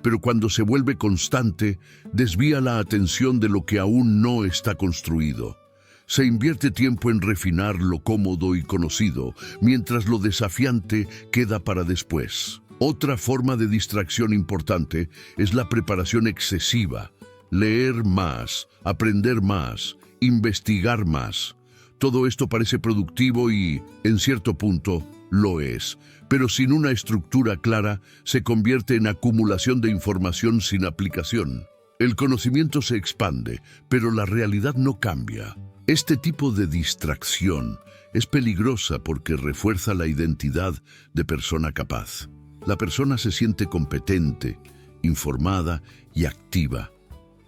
pero cuando se vuelve constante, desvía la atención de lo que aún no está construido. Se invierte tiempo en refinar lo cómodo y conocido, mientras lo desafiante queda para después. Otra forma de distracción importante es la preparación excesiva. Leer más, aprender más, investigar más. Todo esto parece productivo y, en cierto punto, lo es, pero sin una estructura clara, se convierte en acumulación de información sin aplicación. El conocimiento se expande, pero la realidad no cambia. Este tipo de distracción es peligrosa porque refuerza la identidad de persona capaz. La persona se siente competente, informada y activa.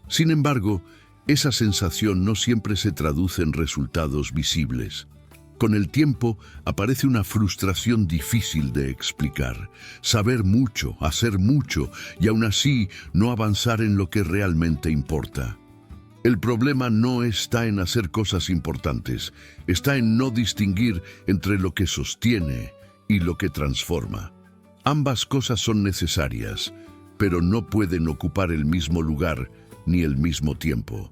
Sin embargo, esa sensación no siempre se traduce en resultados visibles. Con el tiempo aparece una frustración difícil de explicar. Saber mucho, hacer mucho y aún así no avanzar en lo que realmente importa. El problema no está en hacer cosas importantes, está en no distinguir entre lo que sostiene y lo que transforma. Ambas cosas son necesarias, pero no pueden ocupar el mismo lugar ni el mismo tiempo.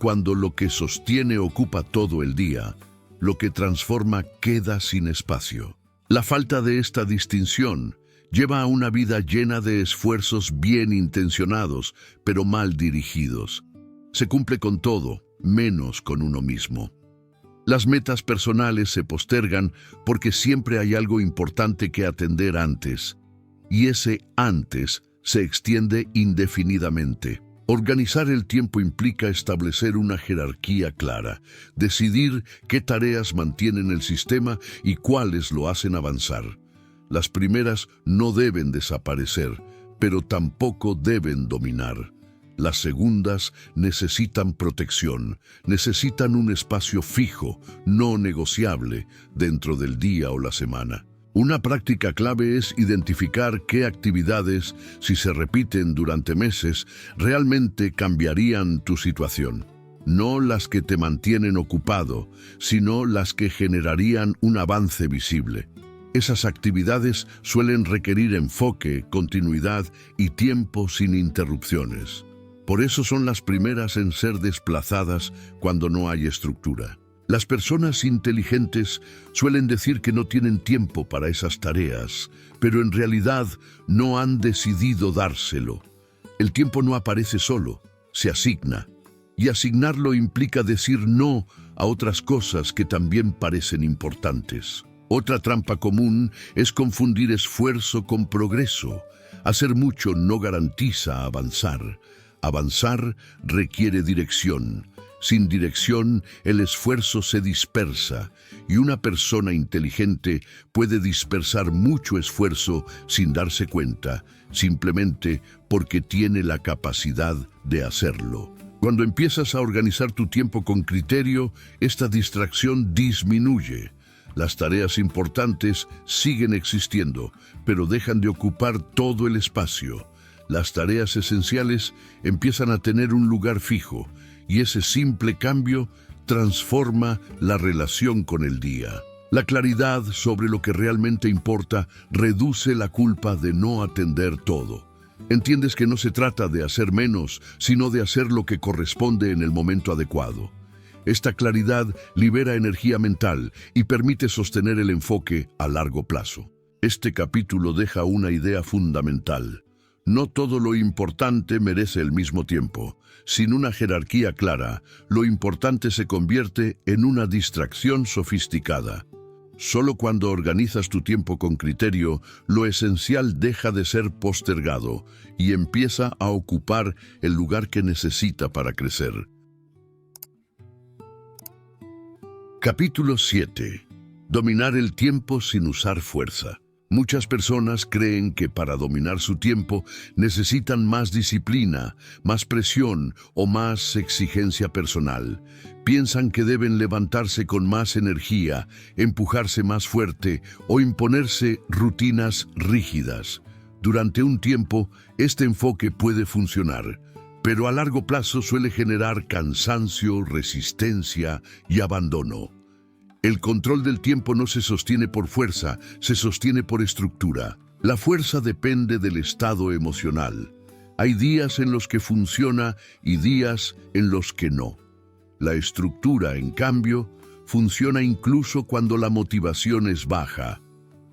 Cuando lo que sostiene ocupa todo el día, lo que transforma queda sin espacio. La falta de esta distinción lleva a una vida llena de esfuerzos bien intencionados, pero mal dirigidos. Se cumple con todo, menos con uno mismo. Las metas personales se postergan porque siempre hay algo importante que atender antes, y ese antes se extiende indefinidamente. Organizar el tiempo implica establecer una jerarquía clara, decidir qué tareas mantienen el sistema y cuáles lo hacen avanzar. Las primeras no deben desaparecer, pero tampoco deben dominar. Las segundas necesitan protección, necesitan un espacio fijo, no negociable, dentro del día o la semana. Una práctica clave es identificar qué actividades, si se repiten durante meses, realmente cambiarían tu situación. No las que te mantienen ocupado, sino las que generarían un avance visible. Esas actividades suelen requerir enfoque, continuidad y tiempo sin interrupciones. Por eso son las primeras en ser desplazadas cuando no hay estructura. Las personas inteligentes suelen decir que no tienen tiempo para esas tareas, pero en realidad no han decidido dárselo. El tiempo no aparece solo, se asigna. Y asignarlo implica decir no a otras cosas que también parecen importantes. Otra trampa común es confundir esfuerzo con progreso. Hacer mucho no garantiza avanzar. Avanzar requiere dirección. Sin dirección, el esfuerzo se dispersa, y una persona inteligente puede dispersar mucho esfuerzo sin darse cuenta, simplemente porque tiene la capacidad de hacerlo. Cuando empiezas a organizar tu tiempo con criterio, esta distracción disminuye. Las tareas importantes siguen existiendo, pero dejan de ocupar todo el espacio. Las tareas esenciales empiezan a tener un lugar fijo, y ese simple cambio transforma la relación con el día. La claridad sobre lo que realmente importa reduce la culpa de no atender todo. Entiendes que no se trata de hacer menos, sino de hacer lo que corresponde en el momento adecuado. Esta claridad libera energía mental y permite sostener el enfoque a largo plazo. Este capítulo deja una idea fundamental. No todo lo importante merece el mismo tiempo. Sin una jerarquía clara, lo importante se convierte en una distracción sofisticada. Solo cuando organizas tu tiempo con criterio, lo esencial deja de ser postergado y empieza a ocupar el lugar que necesita para crecer. Capítulo 7. Dominar el tiempo sin usar fuerza. Muchas personas creen que para dominar su tiempo necesitan más disciplina, más presión o más exigencia personal. Piensan que deben levantarse con más energía, empujarse más fuerte o imponerse rutinas rígidas. Durante un tiempo, este enfoque puede funcionar, pero a largo plazo suele generar cansancio, resistencia y abandono. El control del tiempo no se sostiene por fuerza, se sostiene por estructura. La fuerza depende del estado emocional. Hay días en los que funciona y días en los que no. La estructura, en cambio, funciona incluso cuando la motivación es baja.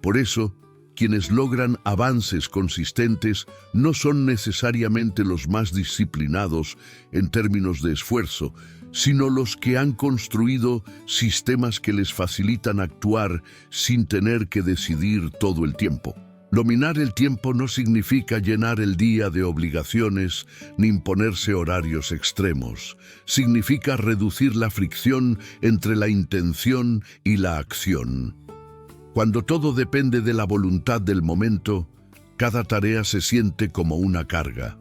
Por eso, quienes logran avances consistentes no son necesariamente los más disciplinados en términos de esfuerzo, sino los que han construido sistemas que les facilitan actuar sin tener que decidir todo el tiempo. Dominar el tiempo no significa llenar el día de obligaciones ni imponerse horarios extremos. Significa reducir la fricción entre la intención y la acción. Cuando todo depende de la voluntad del momento, cada tarea se siente como una carga.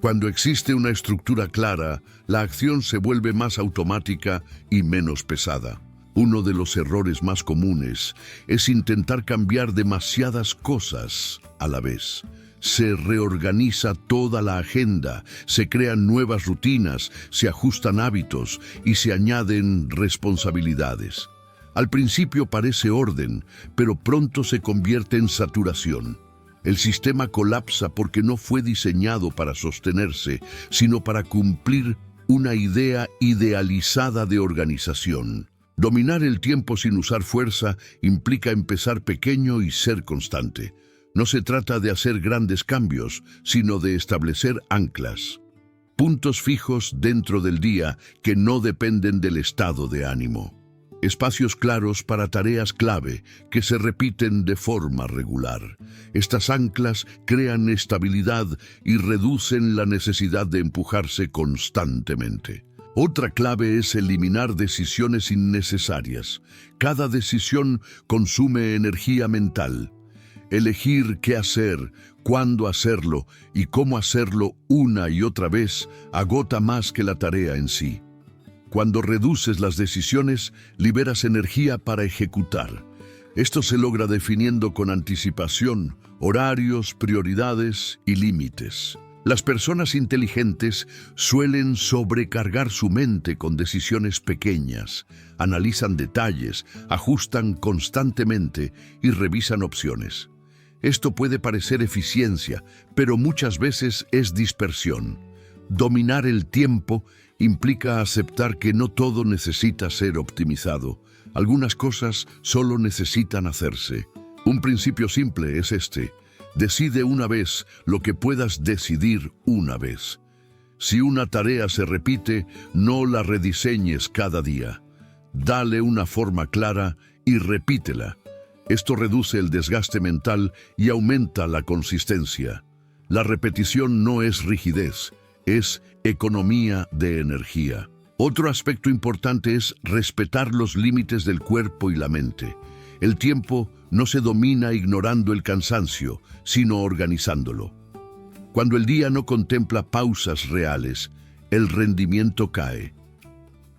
Cuando existe una estructura clara, la acción se vuelve más automática y menos pesada. Uno de los errores más comunes es intentar cambiar demasiadas cosas a la vez. Se reorganiza toda la agenda, se crean nuevas rutinas, se ajustan hábitos y se añaden responsabilidades. Al principio parece orden, pero pronto se convierte en saturación. El sistema colapsa porque no fue diseñado para sostenerse, sino para cumplir una idea idealizada de organización. Dominar el tiempo sin usar fuerza implica empezar pequeño y ser constante. No se trata de hacer grandes cambios, sino de establecer anclas. Puntos fijos dentro del día que no dependen del estado de ánimo. Espacios claros para tareas clave que se repiten de forma regular. Estas anclas crean estabilidad y reducen la necesidad de empujarse constantemente. Otra clave es eliminar decisiones innecesarias. Cada decisión consume energía mental. Elegir qué hacer, cuándo hacerlo y cómo hacerlo una y otra vez agota más que la tarea en sí. Cuando reduces las decisiones, liberas energía para ejecutar. Esto se logra definiendo con anticipación, horarios, prioridades y límites. Las personas inteligentes suelen sobrecargar su mente con decisiones pequeñas, analizan detalles, ajustan constantemente y revisan opciones. Esto puede parecer eficiencia, pero muchas veces es dispersión. Dominar el tiempo implica aceptar que no todo necesita ser optimizado. Algunas cosas solo necesitan hacerse. Un principio simple es este: decide una vez lo que puedas decidir una vez. Si una tarea se repite, no la rediseñes cada día. Dale una forma clara y repítela. Esto reduce el desgaste mental y aumenta la consistencia. La repetición no es rigidez, es economía de energía. Otro aspecto importante es respetar los límites del cuerpo y la mente. El tiempo no se domina ignorando el cansancio, sino organizándolo. Cuando el día no contempla pausas reales, el rendimiento cae.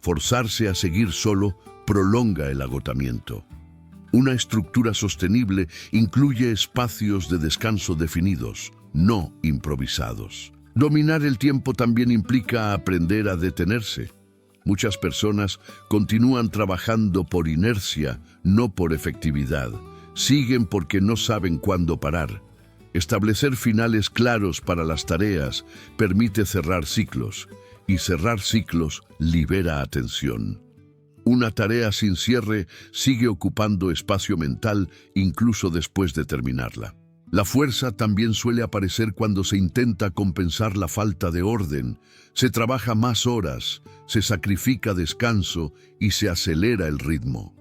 Forzarse a seguir solo prolonga el agotamiento. Una estructura sostenible incluye espacios de descanso definidos, no improvisados. Dominar el tiempo también implica aprender a detenerse. Muchas personas continúan trabajando por inercia, no por efectividad. Siguen porque no saben cuándo parar. Establecer finales claros para las tareas permite cerrar ciclos, y cerrar ciclos libera atención. Una tarea sin cierre sigue ocupando espacio mental incluso después de terminarla. La fuerza también suele aparecer cuando se intenta compensar la falta de orden. Se trabaja más horas, se sacrifica descanso y se acelera el ritmo.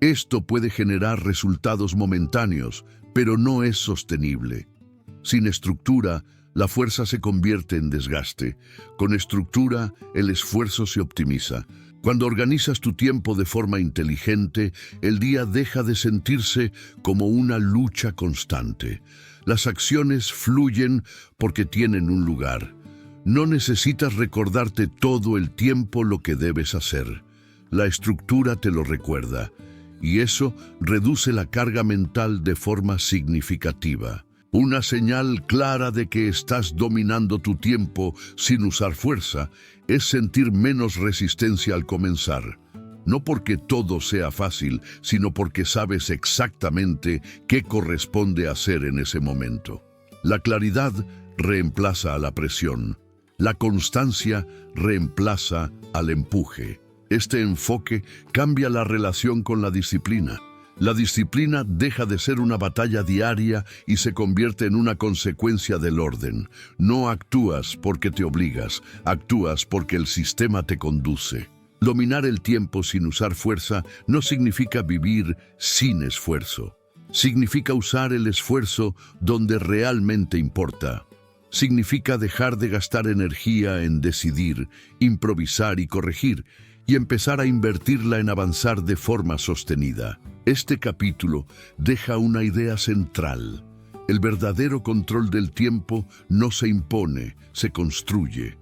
Esto puede generar resultados momentáneos, pero no es sostenible. Sin estructura, la fuerza se convierte en desgaste. Con estructura, el esfuerzo se optimiza. Cuando organizas tu tiempo de forma inteligente, el día deja de sentirse como una lucha constante. Las acciones fluyen porque tienen un lugar. No necesitas recordarte todo el tiempo lo que debes hacer. La estructura te lo recuerda, y eso reduce la carga mental de forma significativa. Una señal clara de que estás dominando tu tiempo sin usar fuerza es sentir menos resistencia al comenzar. No porque todo sea fácil, sino porque sabes exactamente qué corresponde hacer en ese momento. La claridad reemplaza a la presión. La constancia reemplaza al empuje. Este enfoque cambia la relación con la disciplina. La disciplina deja de ser una batalla diaria y se convierte en una consecuencia del orden. No actúas porque te obligas, actúas porque el sistema te conduce. Dominar el tiempo sin usar fuerza no significa vivir sin esfuerzo. Significa usar el esfuerzo donde realmente importa. Significa dejar de gastar energía en decidir, improvisar y corregir, y empezar a invertirla en avanzar de forma sostenida. Este capítulo deja una idea central. El verdadero control del tiempo no se impone, se construye.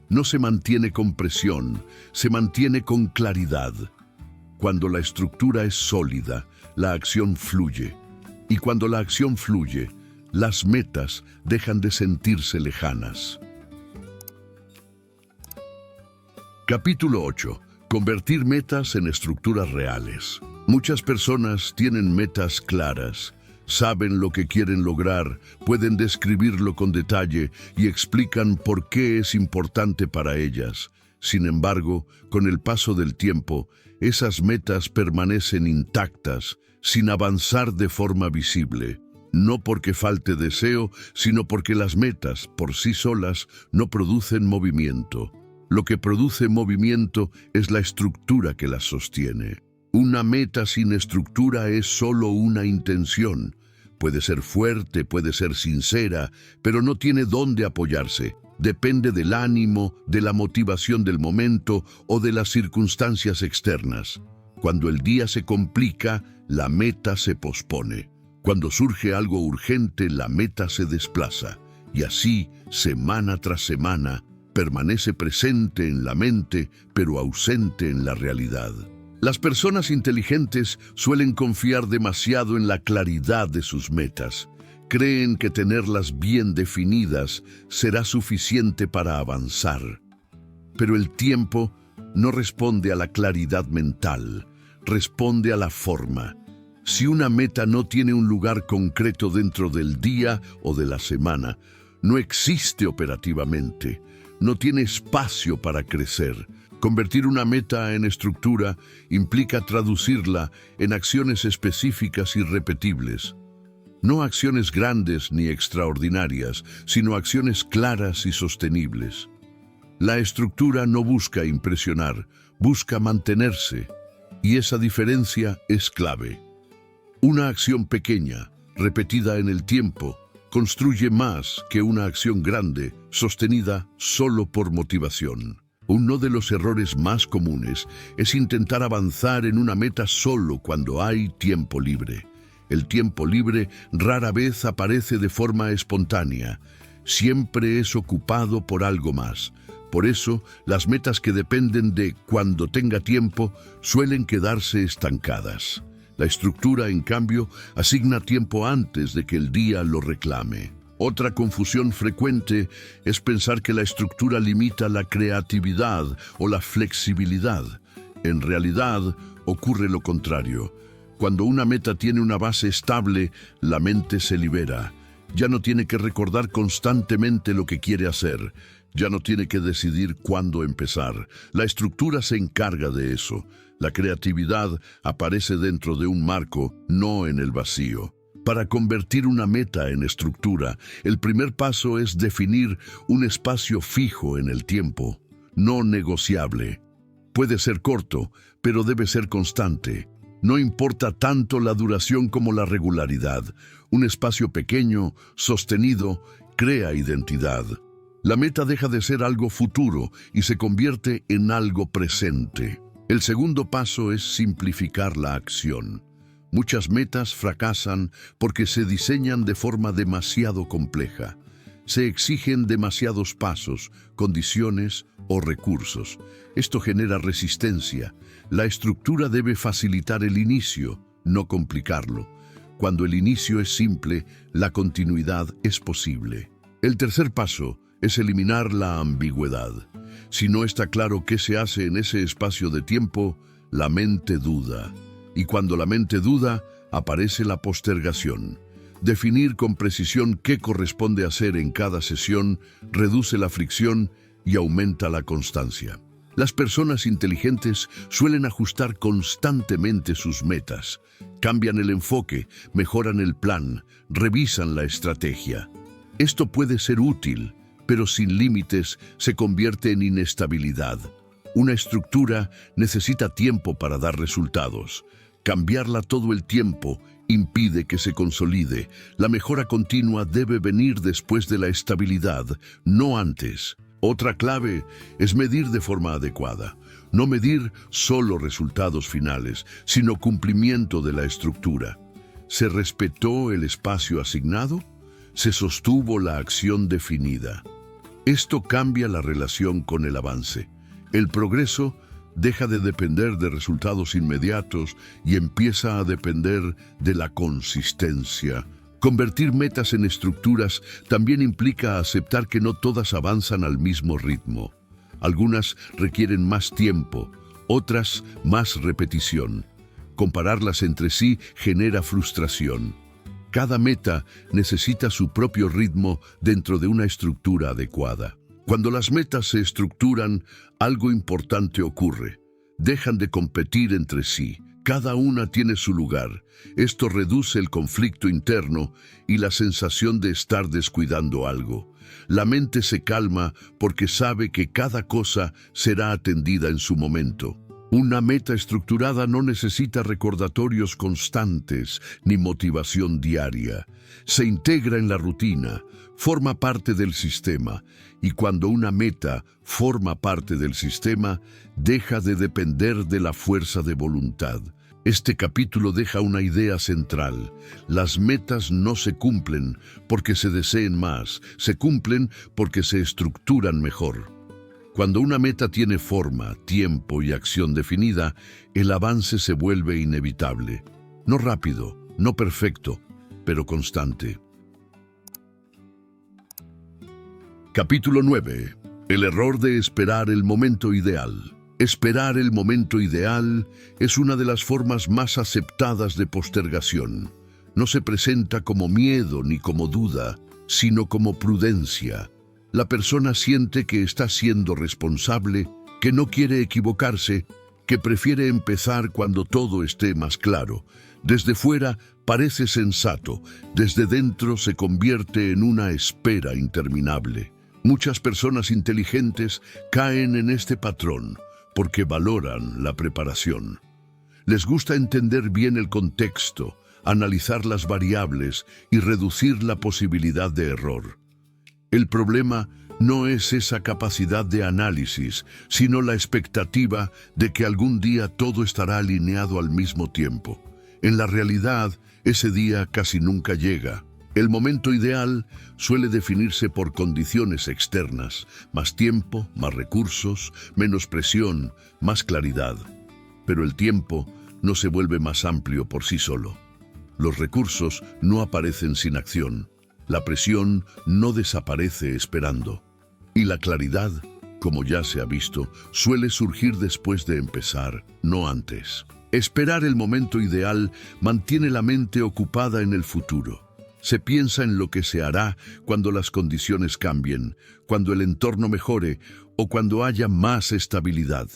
No se mantiene con presión, se mantiene con claridad. Cuando la estructura es sólida, la acción fluye. Y cuando la acción fluye, las metas dejan de sentirse lejanas. Capítulo 8. Convertir metas en estructuras reales. Muchas personas tienen metas claras, saben lo que quieren lograr, pueden describirlo con detalle y explican por qué es importante para ellas. Sin embargo, con el paso del tiempo, esas metas permanecen intactas, sin avanzar de forma visible. No porque falte deseo, sino porque las metas, por sí solas, no producen movimiento. Lo que produce movimiento es la estructura que las sostiene. Una meta sin estructura es solo una intención. Puede ser fuerte, puede ser sincera, pero no tiene dónde apoyarse. Depende del ánimo, de la motivación del momento o de las circunstancias externas. Cuando el día se complica, la meta se pospone. Cuando surge algo urgente, la meta se desplaza. Y así, semana tras semana, permanece presente en la mente, pero ausente en la realidad. Las personas inteligentes suelen confiar demasiado en la claridad de sus metas. Creen que tenerlas bien definidas será suficiente para avanzar. Pero el tiempo no responde a la claridad mental, responde a la forma. Si una meta no tiene un lugar concreto dentro del día o de la semana, no existe operativamente. No tiene espacio para crecer. Convertir una meta en estructura implica traducirla en acciones específicas y repetibles. No acciones grandes ni extraordinarias, sino acciones claras y sostenibles. La estructura no busca impresionar, busca mantenerse, y esa diferencia es clave. Una acción pequeña, repetida en el tiempo, construye más que una acción grande, sostenida solo por motivación. Uno de los errores más comunes es intentar avanzar en una meta solo cuando hay tiempo libre. El tiempo libre rara vez aparece de forma espontánea. Siempre es ocupado por algo más. Por eso, las metas que dependen de cuando tenga tiempo suelen quedarse estancadas. La estructura, en cambio, asigna tiempo antes de que el día lo reclame. Otra confusión frecuente es pensar que la estructura limita la creatividad o la flexibilidad. En realidad, ocurre lo contrario. Cuando una meta tiene una base estable, la mente se libera. Ya no tiene que recordar constantemente lo que quiere hacer. Ya no tiene que decidir cuándo empezar. La estructura se encarga de eso. La creatividad aparece dentro de un marco, no en el vacío. Para convertir una meta en estructura, el primer paso es definir un espacio fijo en el tiempo, no negociable. Puede ser corto, pero debe ser constante. No importa tanto la duración como la regularidad. Un espacio pequeño, sostenido, crea identidad. La meta deja de ser algo futuro y se convierte en algo presente. El segundo paso es simplificar la acción. Muchas metas fracasan porque se diseñan de forma demasiado compleja. Se exigen demasiados pasos, condiciones o recursos. Esto genera resistencia. La estructura debe facilitar el inicio, no complicarlo. Cuando el inicio es simple, la continuidad es posible. El tercer paso es eliminar la ambigüedad. Si no está claro qué se hace en ese espacio de tiempo, la mente duda. Y cuando la mente duda, aparece la postergación. Definir con precisión qué corresponde hacer en cada sesión reduce la fricción y aumenta la constancia. Las personas inteligentes suelen ajustar constantemente sus metas. Cambian el enfoque, mejoran el plan, revisan la estrategia. Esto puede ser útil, pero sin límites se convierte en inestabilidad. Una estructura necesita tiempo para dar resultados. Cambiarla todo el tiempo impide que se consolide. La mejora continua debe venir después de la estabilidad, no antes. Otra clave es medir de forma adecuada. No medir solo resultados finales, sino cumplimiento de la estructura. ¿Se respetó el espacio asignado? ¿Se sostuvo la acción definida? Esto cambia la relación con el avance. El progreso deja de depender de resultados inmediatos y empieza a depender de la consistencia. Convertir metas en estructuras también implica aceptar que no todas avanzan al mismo ritmo. Algunas requieren más tiempo, otras más repetición. Compararlas entre sí genera frustración. Cada meta necesita su propio ritmo dentro de una estructura adecuada. Cuando las metas se estructuran, algo importante ocurre. Dejan de competir entre sí. Cada una tiene su lugar. Esto reduce el conflicto interno y la sensación de estar descuidando algo. La mente se calma porque sabe que cada cosa será atendida en su momento. Una meta estructurada no necesita recordatorios constantes ni motivación diaria. Se integra en la rutina, forma parte del sistema, y cuando una meta forma parte del sistema, deja de depender de la fuerza de voluntad. Este capítulo deja una idea central. Las metas no se cumplen porque se deseen más, se cumplen porque se estructuran mejor. Cuando una meta tiene forma, tiempo y acción definida, el avance se vuelve inevitable. No rápido, no perfecto, pero constante. Capítulo 9. El error de esperar el momento ideal. Esperar el momento ideal es una de las formas más aceptadas de postergación. No se presenta como miedo ni como duda, sino como prudencia. La persona siente que está siendo responsable, que no quiere equivocarse, que prefiere empezar cuando todo esté más claro. Desde fuera parece sensato, desde dentro se convierte en una espera interminable. Muchas personas inteligentes caen en este patrón porque valoran la preparación. Les gusta entender bien el contexto, analizar las variables y reducir la posibilidad de error. El problema no es esa capacidad de análisis, sino la expectativa de que algún día todo estará alineado al mismo tiempo. En la realidad, ese día casi nunca llega. El momento ideal suele definirse por condiciones externas: más tiempo, más recursos, menos presión, más claridad. Pero el tiempo no se vuelve más amplio por sí solo. Los recursos no aparecen sin acción. La presión no desaparece esperando. Y la claridad, como ya se ha visto, suele surgir después de empezar, no antes. Esperar el momento ideal mantiene la mente ocupada en el futuro. Se piensa en lo que se hará cuando las condiciones cambien, cuando el entorno mejore o cuando haya más estabilidad.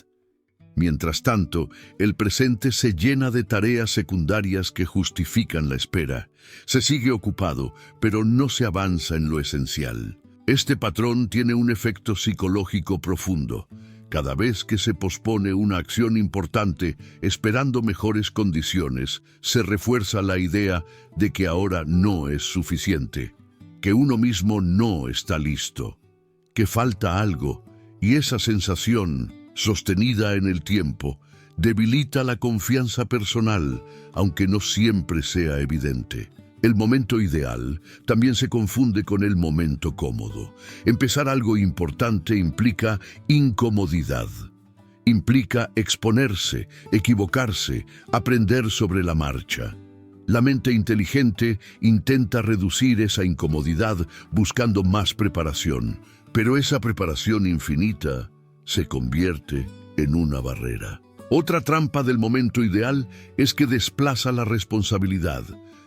Mientras tanto, el presente se llena de tareas secundarias que justifican la espera. Se sigue ocupado, pero no se avanza en lo esencial. Este patrón tiene un efecto psicológico profundo. Cada vez que se pospone una acción importante, esperando mejores condiciones, se refuerza la idea de que ahora no es suficiente, que uno mismo no está listo, que falta algo, y esa sensación, sostenida en el tiempo, debilita la confianza personal, aunque no siempre sea evidente. El momento ideal también se confunde con el momento cómodo. Empezar algo importante implica incomodidad. Implica exponerse, equivocarse, aprender sobre la marcha. La mente inteligente intenta reducir esa incomodidad buscando más preparación, pero esa preparación infinita se convierte en una barrera. Otra trampa del momento ideal es que desplaza la responsabilidad.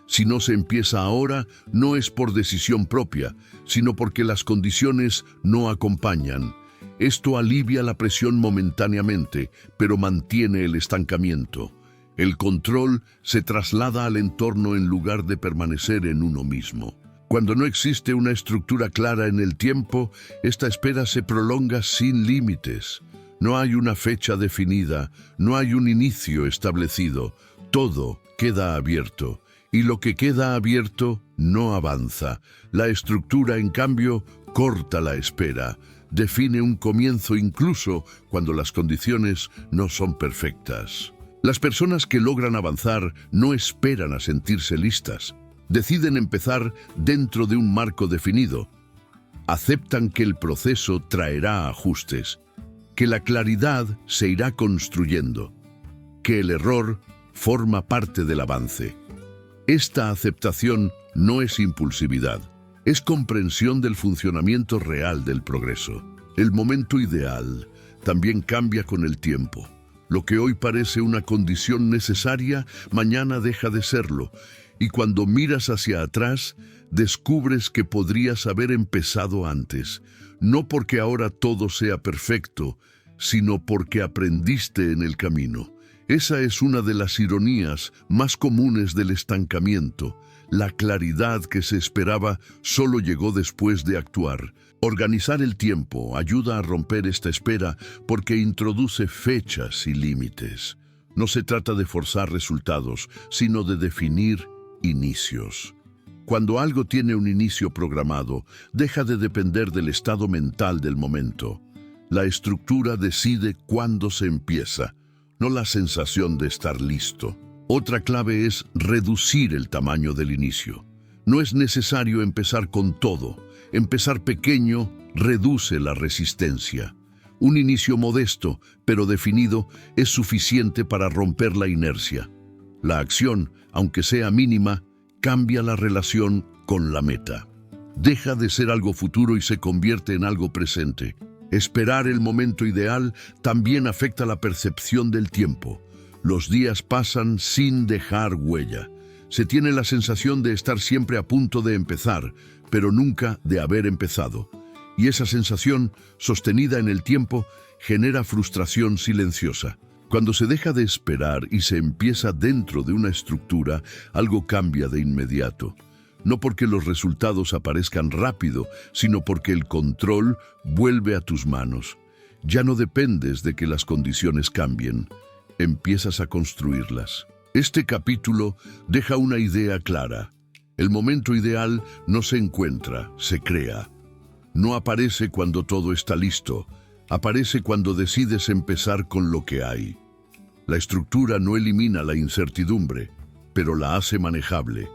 Si no se empieza ahora, no es por decisión propia, sino porque las condiciones no acompañan. Esto alivia la presión momentáneamente, pero mantiene el estancamiento. El control se traslada al entorno en lugar de permanecer en uno mismo. Cuando no existe una estructura clara en el tiempo, esta espera se prolonga sin límites. No hay una fecha definida, no hay un inicio establecido. Todo queda abierto. Y lo que queda abierto no avanza. La estructura, en cambio, corta la espera. Define un comienzo incluso cuando las condiciones no son perfectas. Las personas que logran avanzar no esperan a sentirse listas. Deciden empezar dentro de un marco definido. Aceptan que el proceso traerá ajustes, que la claridad se irá construyendo, que el error forma parte del avance. Esta aceptación no es impulsividad, es comprensión del funcionamiento real del progreso. El momento ideal también cambia con el tiempo. Lo que hoy parece una condición necesaria, mañana deja de serlo. Y cuando miras hacia atrás, descubres que podrías haber empezado antes. No porque ahora todo sea perfecto, sino porque aprendiste en el camino. Esa es una de las ironías más comunes del estancamiento. La claridad que se esperaba solo llegó después de actuar. Organizar el tiempo ayuda a romper esta espera porque introduce fechas y límites. No se trata de forzar resultados, sino de definir inicios. Cuando algo tiene un inicio programado, deja de depender del estado mental del momento. La estructura decide cuándo se empieza, no la sensación de estar listo. Otra clave es reducir el tamaño del inicio. No es necesario empezar con todo. Empezar pequeño reduce la resistencia. Un inicio modesto, pero definido, es suficiente para romper la inercia. La acción, aunque sea mínima, cambia la relación con la meta. Deja de ser algo futuro y se convierte en algo presente. Esperar el momento ideal también afecta la percepción del tiempo. Los días pasan sin dejar huella. Se tiene la sensación de estar siempre a punto de empezar, pero nunca de haber empezado. Y esa sensación, sostenida en el tiempo, genera frustración silenciosa. Cuando se deja de esperar y se empieza dentro de una estructura, algo cambia de inmediato. No porque los resultados aparezcan rápido, sino porque el control vuelve a tus manos. Ya no dependes de que las condiciones cambien. Empiezas a construirlas. Este capítulo deja una idea clara. El momento ideal no se encuentra, se crea. No aparece cuando todo está listo, aparece cuando decides empezar con lo que hay. La estructura no elimina la incertidumbre, pero la hace manejable.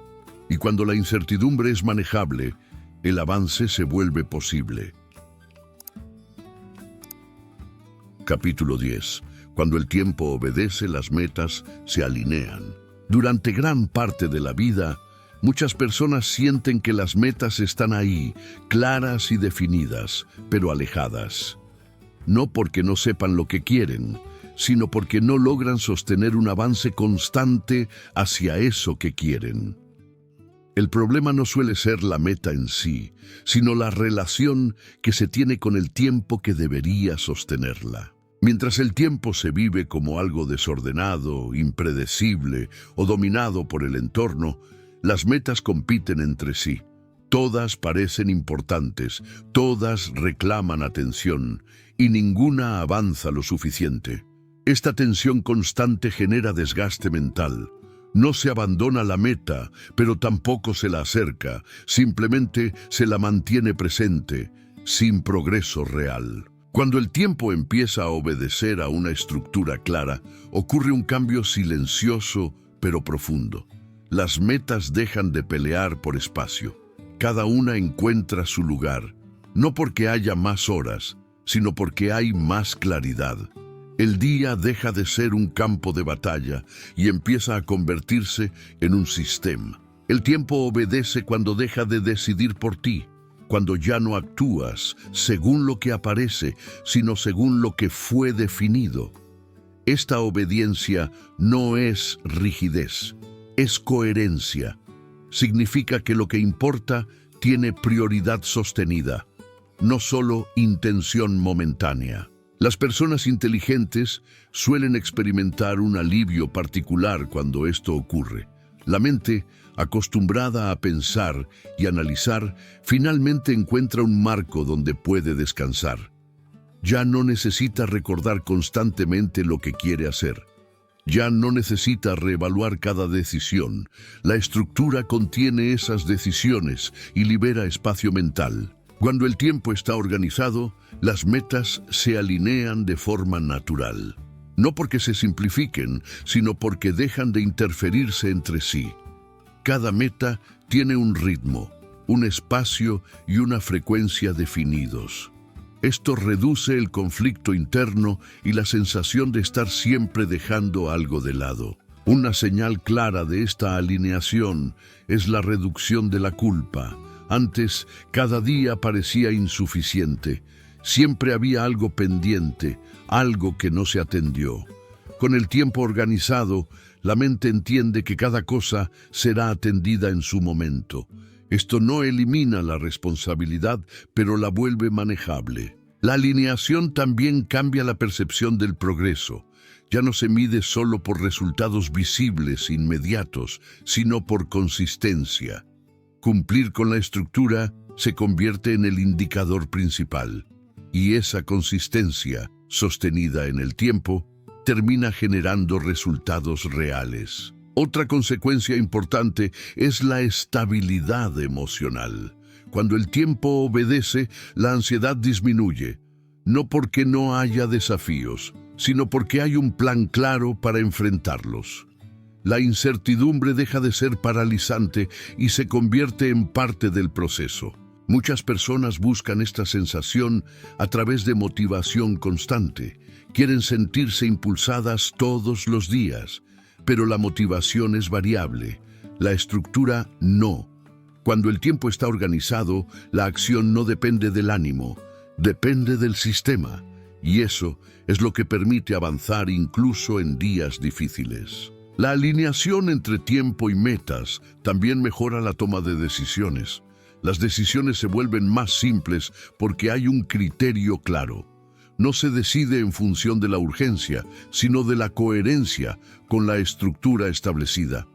Y cuando la incertidumbre es manejable, el avance se vuelve posible. Capítulo 10. Cuando el tiempo obedece, las metas se alinean. Durante gran parte de la vida, muchas personas sienten que las metas están ahí, claras y definidas, pero alejadas. No porque no sepan lo que quieren, sino porque no logran sostener un avance constante hacia eso que quieren. El problema no suele ser la meta en sí, sino la relación que se tiene con el tiempo que debería sostenerla. Mientras el tiempo se vive como algo desordenado, impredecible o dominado por el entorno, las metas compiten entre sí. Todas parecen importantes, todas reclaman atención y ninguna avanza lo suficiente. Esta tensión constante genera desgaste mental. No se abandona la meta, pero tampoco se la acerca, simplemente se la mantiene presente, sin progreso real. Cuando el tiempo empieza a obedecer a una estructura clara, ocurre un cambio silencioso pero profundo. Las metas dejan de pelear por espacio. Cada una encuentra su lugar, no porque haya más horas, sino porque hay más claridad. El día deja de ser un campo de batalla y empieza a convertirse en un sistema. El tiempo obedece cuando deja de decidir por ti, cuando ya no actúas según lo que aparece, sino según lo que fue definido. Esta obediencia no es rigidez, es coherencia. Significa que lo que importa tiene prioridad sostenida, no solo intención momentánea. Las personas inteligentes suelen experimentar un alivio particular cuando esto ocurre. La mente, acostumbrada a pensar y analizar, finalmente encuentra un marco donde puede descansar. Ya no necesita recordar constantemente lo que quiere hacer. Ya no necesita reevaluar cada decisión. La estructura contiene esas decisiones y libera espacio mental. Cuando el tiempo está organizado, las metas se alinean de forma natural. No porque se simplifiquen, sino porque dejan de interferirse entre sí. Cada meta tiene un ritmo, un espacio y una frecuencia definidos. Esto reduce el conflicto interno y la sensación de estar siempre dejando algo de lado. Una señal clara de esta alineación es la reducción de la culpa. Antes, cada día parecía insuficiente. Siempre había algo pendiente, algo que no se atendió. Con el tiempo organizado, la mente entiende que cada cosa será atendida en su momento. Esto no elimina la responsabilidad, pero la vuelve manejable. La alineación también cambia la percepción del progreso. Ya no se mide solo por resultados visibles, inmediatos, sino por consistencia. Cumplir con la estructura se convierte en el indicador principal, y esa consistencia, sostenida en el tiempo, termina generando resultados reales. Otra consecuencia importante es la estabilidad emocional. Cuando el tiempo obedece, la ansiedad disminuye, no porque no haya desafíos, sino porque hay un plan claro para enfrentarlos. La incertidumbre deja de ser paralizante y se convierte en parte del proceso. Muchas personas buscan esta sensación a través de motivación constante. Quieren sentirse impulsadas todos los días, pero la motivación es variable, la estructura no. Cuando el tiempo está organizado, la acción no depende del ánimo, depende del sistema, y eso es lo que permite avanzar incluso en días difíciles. La alineación entre tiempo y metas también mejora la toma de decisiones. Las decisiones se vuelven más simples porque hay un criterio claro. No se decide en función de la urgencia, sino de la coherencia con la estructura establecida.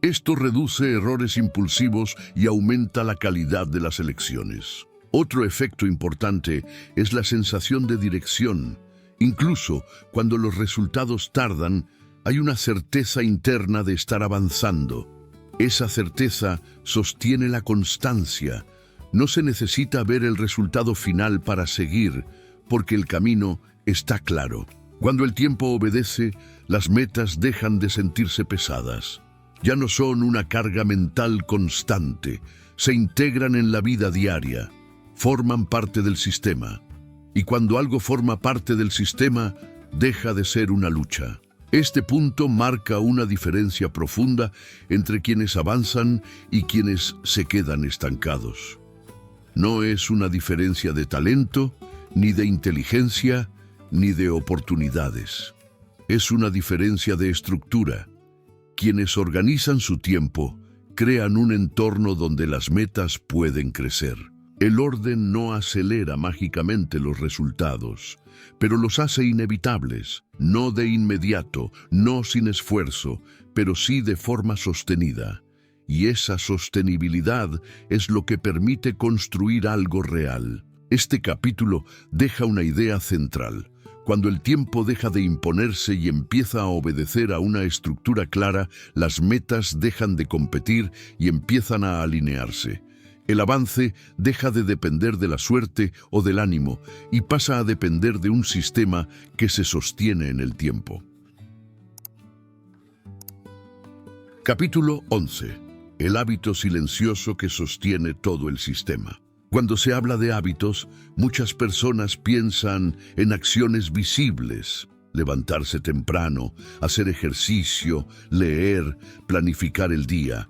Esto reduce errores impulsivos y aumenta la calidad de las elecciones. Otro efecto importante es la sensación de dirección. Incluso cuando los resultados tardan, hay una certeza interna de estar avanzando. Esa certeza sostiene la constancia, No se necesita ver el resultado final para seguir, porque el camino está claro. Cuando el tiempo obedece, las metas dejan de sentirse pesadas. Ya no son una carga mental constante, se integran en la vida diaria, forman parte del sistema. Y cuando algo forma parte del sistema, deja de ser una lucha. Este punto marca una diferencia profunda entre quienes avanzan y quienes se quedan estancados. No es una diferencia de talento, ni de inteligencia, ni de oportunidades. Es una diferencia de estructura. Quienes organizan su tiempo crean un entorno donde las metas pueden crecer. El orden no acelera mágicamente los resultados, pero los hace inevitables, no de inmediato, no sin esfuerzo, pero sí de forma sostenida. Y esa sostenibilidad es lo que permite construir algo real. Este capítulo deja una idea central. Cuando el tiempo deja de imponerse y empieza a obedecer a una estructura clara, las metas dejan de competir y empiezan a alinearse. El avance deja de depender de la suerte o del ánimo y pasa a depender de un sistema que se sostiene en el tiempo. Capítulo 11. El hábito silencioso que sostiene todo el sistema. Cuando se habla de hábitos, muchas personas piensan en acciones visibles: levantarse temprano, hacer ejercicio, leer, planificar el día.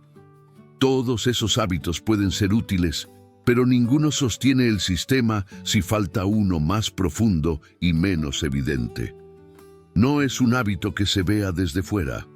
Todos esos hábitos pueden ser útiles, pero ninguno sostiene el sistema si falta uno más profundo y menos evidente. No es un hábito que se vea desde fuera,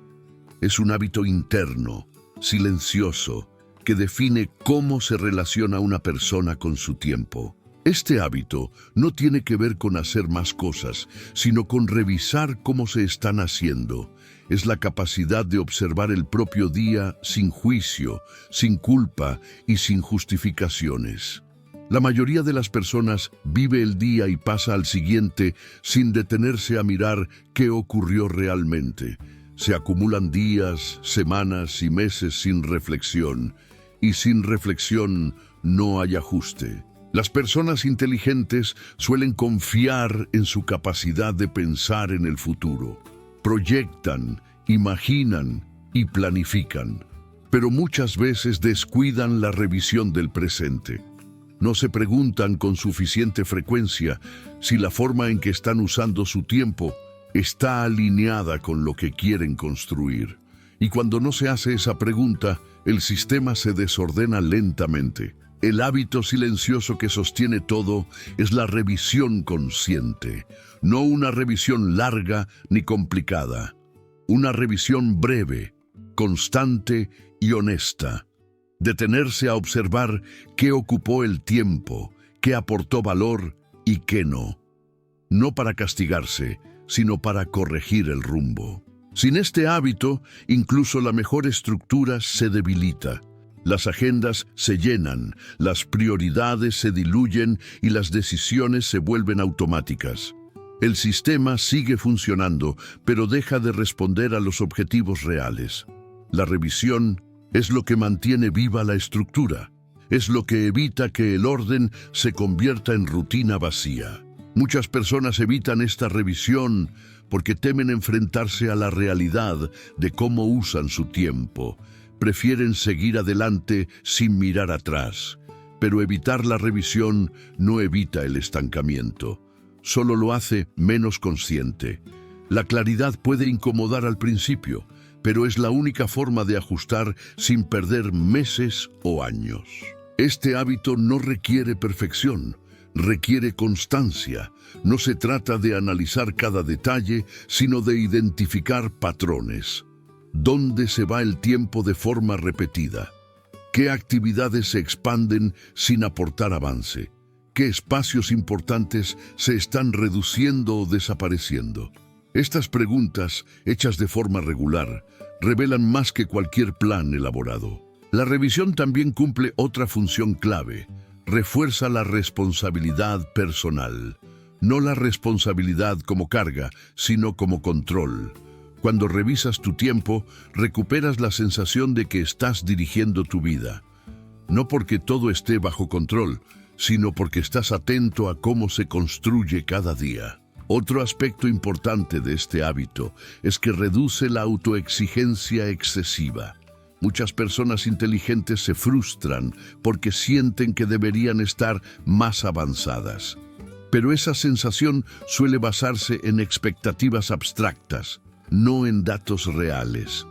es un hábito interno, silencioso, que define cómo se relaciona una persona con su tiempo. Este hábito no tiene que ver con hacer más cosas, sino con revisar cómo se están haciendo. Es la capacidad de observar el propio día sin juicio, sin culpa y sin justificaciones. La mayoría de las personas vive el día y pasa al siguiente sin detenerse a mirar qué ocurrió realmente. Se acumulan días, semanas y meses sin reflexión, y sin reflexión no hay ajuste. Las personas inteligentes suelen confiar en su capacidad de pensar en el futuro. Proyectan, imaginan y planifican, pero muchas veces descuidan la revisión del presente. No se preguntan con suficiente frecuencia si la forma en que están usando su tiempo está alineada con lo que quieren construir. Y cuando no se hace esa pregunta, el sistema se desordena lentamente. El hábito silencioso que sostiene todo es la revisión consciente, no una revisión larga ni complicada. Una revisión breve, constante y honesta. Detenerse a observar qué ocupó el tiempo, qué aportó valor y qué no. No para castigarse, sino para corregir el rumbo. Sin este hábito, incluso la mejor estructura se debilita. Las agendas se llenan, las prioridades se diluyen y las decisiones se vuelven automáticas. El sistema sigue funcionando, pero deja de responder a los objetivos reales. La revisión es lo que mantiene viva la estructura. Es lo que evita que el orden se convierta en rutina vacía. Muchas personas evitan esta revisión porque temen enfrentarse a la realidad de cómo usan su tiempo. Prefieren seguir adelante sin mirar atrás. Pero evitar la revisión no evita el estancamiento. Solo lo hace menos consciente. La claridad puede incomodar al principio, pero es la única forma de ajustar sin perder meses o años. Este hábito no requiere perfección, requiere constancia. No se trata de analizar cada detalle, sino de identificar patrones. ¿Dónde se va el tiempo de forma repetida? ¿Qué actividades se expanden sin aportar avance? ¿Qué espacios importantes se están reduciendo o desapareciendo? Estas preguntas, hechas de forma regular, revelan más que cualquier plan elaborado. La revisión también cumple otra función clave: refuerza la responsabilidad personal. No la responsabilidad como carga, sino como control. Cuando revisas tu tiempo, recuperas la sensación de que estás dirigiendo tu vida. no porque todo esté bajo control, sino porque estás atento a cómo se construye cada día. Otro aspecto importante de este hábito es que reduce la autoexigencia excesiva. Muchas personas inteligentes se frustran porque sienten que deberían estar más avanzadas. Pero esa sensación suele basarse en expectativas abstractas, no en datos reales.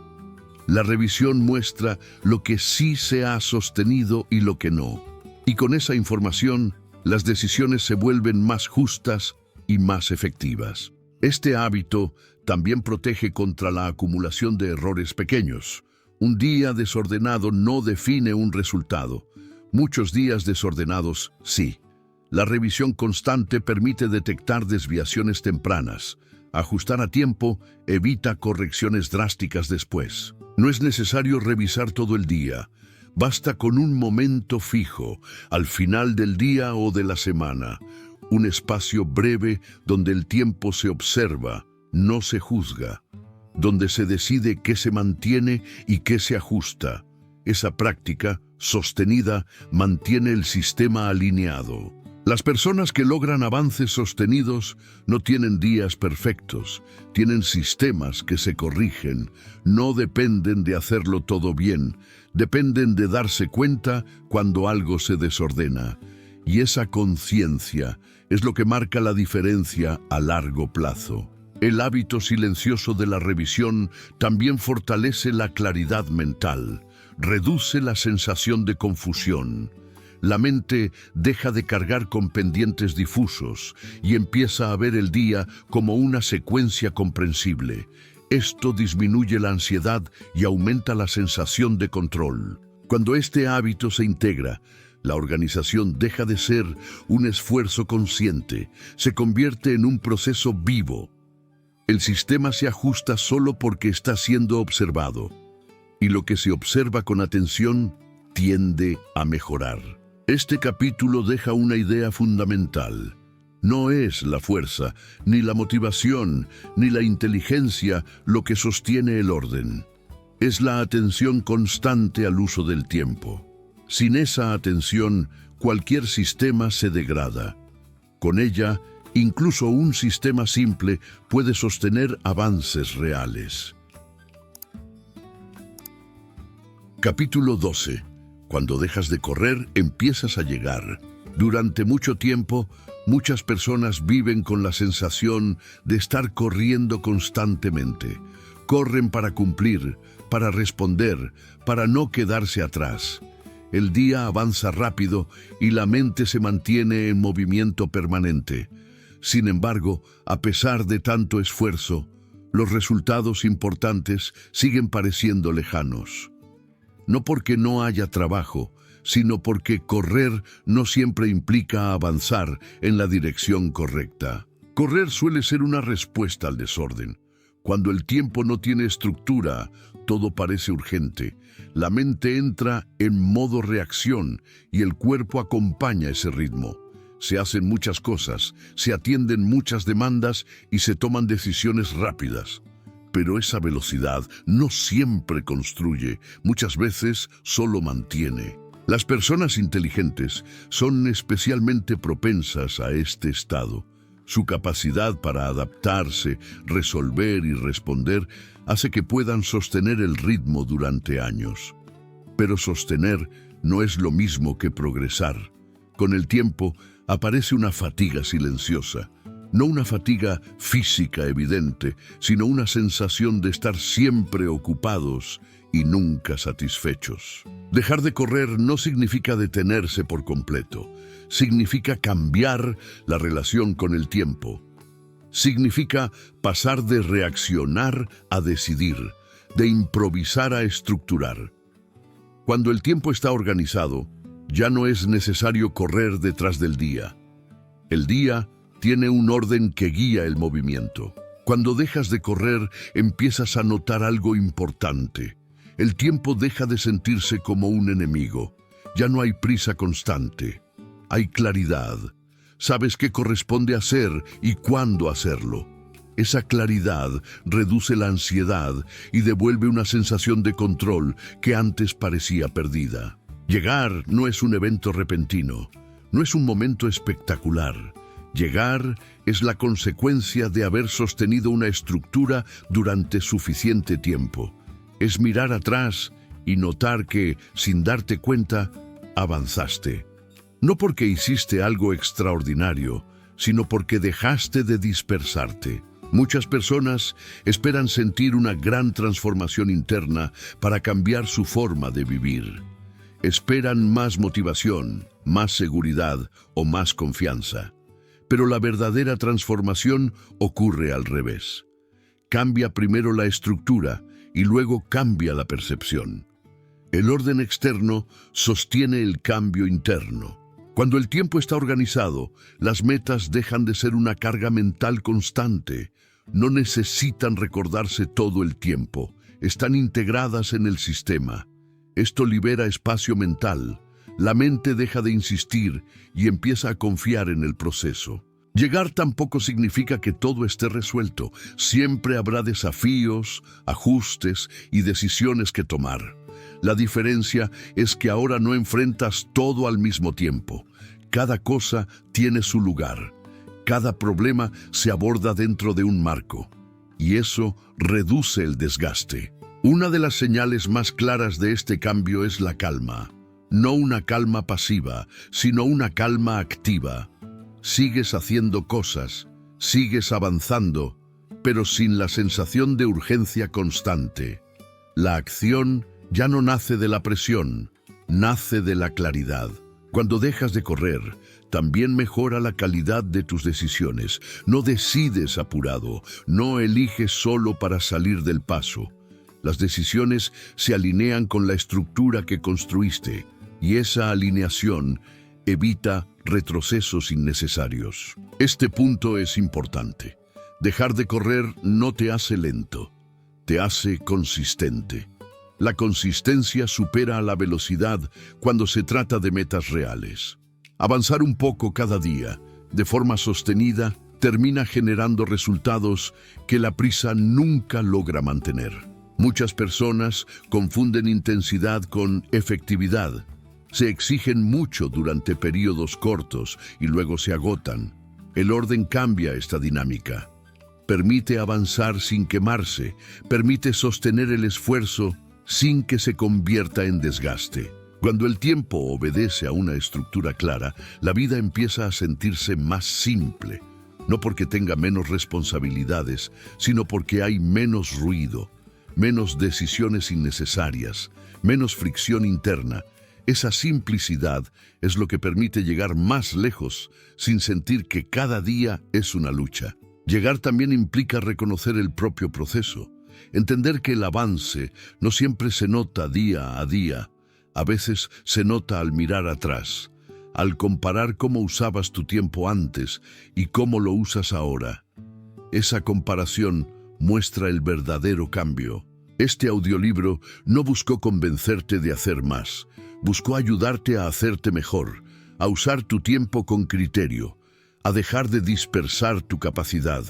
La revisión muestra lo que sí se ha sostenido y lo que no. Y con esa información, las decisiones se vuelven más justas y más efectivas. Este hábito también protege contra la acumulación de errores pequeños. Un día desordenado no define un resultado. Muchos días desordenados, sí. La revisión constante permite detectar desviaciones tempranas. Ajustar a tiempo evita correcciones drásticas después. No es necesario revisar todo el día. Basta con un momento fijo, al final del día o de la semana. Un espacio breve donde el tiempo se observa, no se juzga. Donde se decide qué se mantiene y qué se ajusta. Esa práctica, sostenida, mantiene el sistema alineado. Las personas que logran avances sostenidos no tienen días perfectos, tienen sistemas que se corrigen, no dependen de hacerlo todo bien, dependen de darse cuenta cuando algo se desordena. Y esa conciencia es lo que marca la diferencia a largo plazo. El hábito silencioso de la revisión también fortalece la claridad mental, reduce la sensación de confusión. La mente deja de cargar con pendientes difusos y empieza a ver el día como una secuencia comprensible. Esto disminuye la ansiedad y aumenta la sensación de control. Cuando este hábito se integra, la organización deja de ser un esfuerzo consciente, se convierte en un proceso vivo. El sistema se ajusta solo porque está siendo observado, y lo que se observa con atención tiende a mejorar. Este capítulo deja una idea fundamental. No es la fuerza, ni la motivación, ni la inteligencia lo que sostiene el orden. Es la atención constante al uso del tiempo. Sin esa atención, cualquier sistema se degrada. Con ella, incluso un sistema simple puede sostener avances reales. Capítulo 12. Cuando dejas de correr, empiezas a llegar. Durante mucho tiempo, muchas personas viven con la sensación de estar corriendo constantemente. Corren para cumplir, para responder, para no quedarse atrás. El día avanza rápido y la mente se mantiene en movimiento permanente. Sin embargo, a pesar de tanto esfuerzo, los resultados importantes siguen pareciendo lejanos. No porque no haya trabajo, sino porque correr no siempre implica avanzar en la dirección correcta. Correr suele ser una respuesta al desorden. Cuando el tiempo no tiene estructura, todo parece urgente. La mente entra en modo reacción y el cuerpo acompaña ese ritmo. Se hacen muchas cosas, se atienden muchas demandas y se toman decisiones rápidas. Pero esa velocidad no siempre construye, muchas veces solo mantiene. Las personas inteligentes son especialmente propensas a este estado. Su capacidad para adaptarse, resolver y responder hace que puedan sostener el ritmo durante años. Pero sostener no es lo mismo que progresar. Con el tiempo aparece una fatiga silenciosa. No una fatiga física evidente, sino una sensación de estar siempre ocupados y nunca satisfechos. Dejar de correr no significa detenerse por completo. Significa cambiar la relación con el tiempo. Significa pasar de reaccionar a decidir, de improvisar a estructurar. Cuando el tiempo está organizado, ya no es necesario correr detrás del día. El día tiene un orden que guía el movimiento. Cuando dejas de correr, empiezas a notar algo importante. El tiempo deja de sentirse como un enemigo. Ya no hay prisa constante. Hay claridad. Sabes qué corresponde hacer y cuándo hacerlo. Esa claridad reduce la ansiedad y devuelve una sensación de control que antes parecía perdida. Llegar no es un evento repentino, no es un momento espectacular. Llegar es la consecuencia de haber sostenido una estructura durante suficiente tiempo. Es mirar atrás y notar que, sin darte cuenta, avanzaste. No porque hiciste algo extraordinario, sino porque dejaste de dispersarte. Muchas personas esperan sentir una gran transformación interna para cambiar su forma de vivir. Esperan más motivación, más seguridad o más confianza. Pero la verdadera transformación ocurre al revés. Cambia primero la estructura y luego cambia la percepción. El orden externo sostiene el cambio interno. Cuando el tiempo está organizado, las metas dejan de ser una carga mental constante. No necesitan recordarse todo el tiempo. Están integradas en el sistema. Esto libera espacio mental. La mente deja de insistir y empieza a confiar en el proceso. Llegar tampoco significa que todo esté resuelto. Siempre habrá desafíos, ajustes y decisiones que tomar. La diferencia es que ahora no enfrentas todo al mismo tiempo. Cada cosa tiene su lugar. Cada problema se aborda dentro de un marco. Y eso reduce el desgaste. Una de las señales más claras de este cambio es la calma. No una calma pasiva, sino una calma activa. Sigues haciendo cosas, sigues avanzando, pero sin la sensación de urgencia constante. La acción ya no nace de la presión, nace de la claridad. Cuando dejas de correr, también mejora la calidad de tus decisiones. No decides apurado, no eliges solo para salir del paso. Las decisiones se alinean con la estructura que construiste, y esa alineación evita retrocesos innecesarios. Este punto es importante. Dejar de correr no te hace lento, te hace consistente. La consistencia supera a la velocidad cuando se trata de metas reales. Avanzar un poco cada día, de forma sostenida, termina generando resultados que la prisa nunca logra mantener. Muchas personas confunden intensidad con efectividad. Se exigen mucho durante periodos cortos y luego se agotan. El orden cambia esta dinámica. Permite avanzar sin quemarse, permite sostener el esfuerzo sin que se convierta en desgaste. Cuando el tiempo obedece a una estructura clara, la vida empieza a sentirse más simple. No porque tenga menos responsabilidades, sino porque hay menos ruido, menos decisiones innecesarias, menos fricción interna. Esa simplicidad es lo que permite llegar más lejos sin sentir que cada día es una lucha. Llegar también implica reconocer el propio proceso, entender que el avance no siempre se nota día a día, a veces se nota al mirar atrás, al comparar cómo usabas tu tiempo antes y cómo lo usas ahora. Esa comparación muestra el verdadero cambio. Este audiolibro no buscó convencerte de hacer más, buscó ayudarte a hacerte mejor, a usar tu tiempo con criterio, a dejar de dispersar tu capacidad,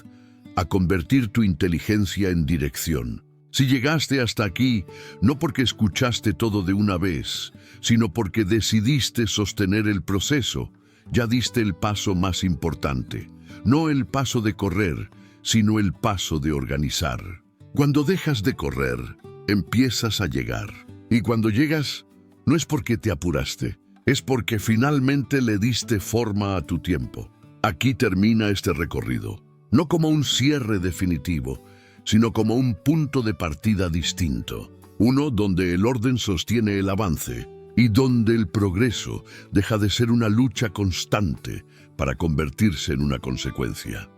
a convertir tu inteligencia en dirección. Si llegaste hasta aquí, no porque escuchaste todo de una vez, sino porque decidiste sostener el proceso, ya diste el paso más importante. No el paso de correr, sino el paso de organizar. Cuando dejas de correr, empiezas a llegar. Y cuando llegas, no es porque te apuraste, es porque finalmente le diste forma a tu tiempo. Aquí termina este recorrido, no como un cierre definitivo, sino como un punto de partida distinto. Uno donde el orden sostiene el avance y donde el progreso deja de ser una lucha constante para convertirse en una consecuencia.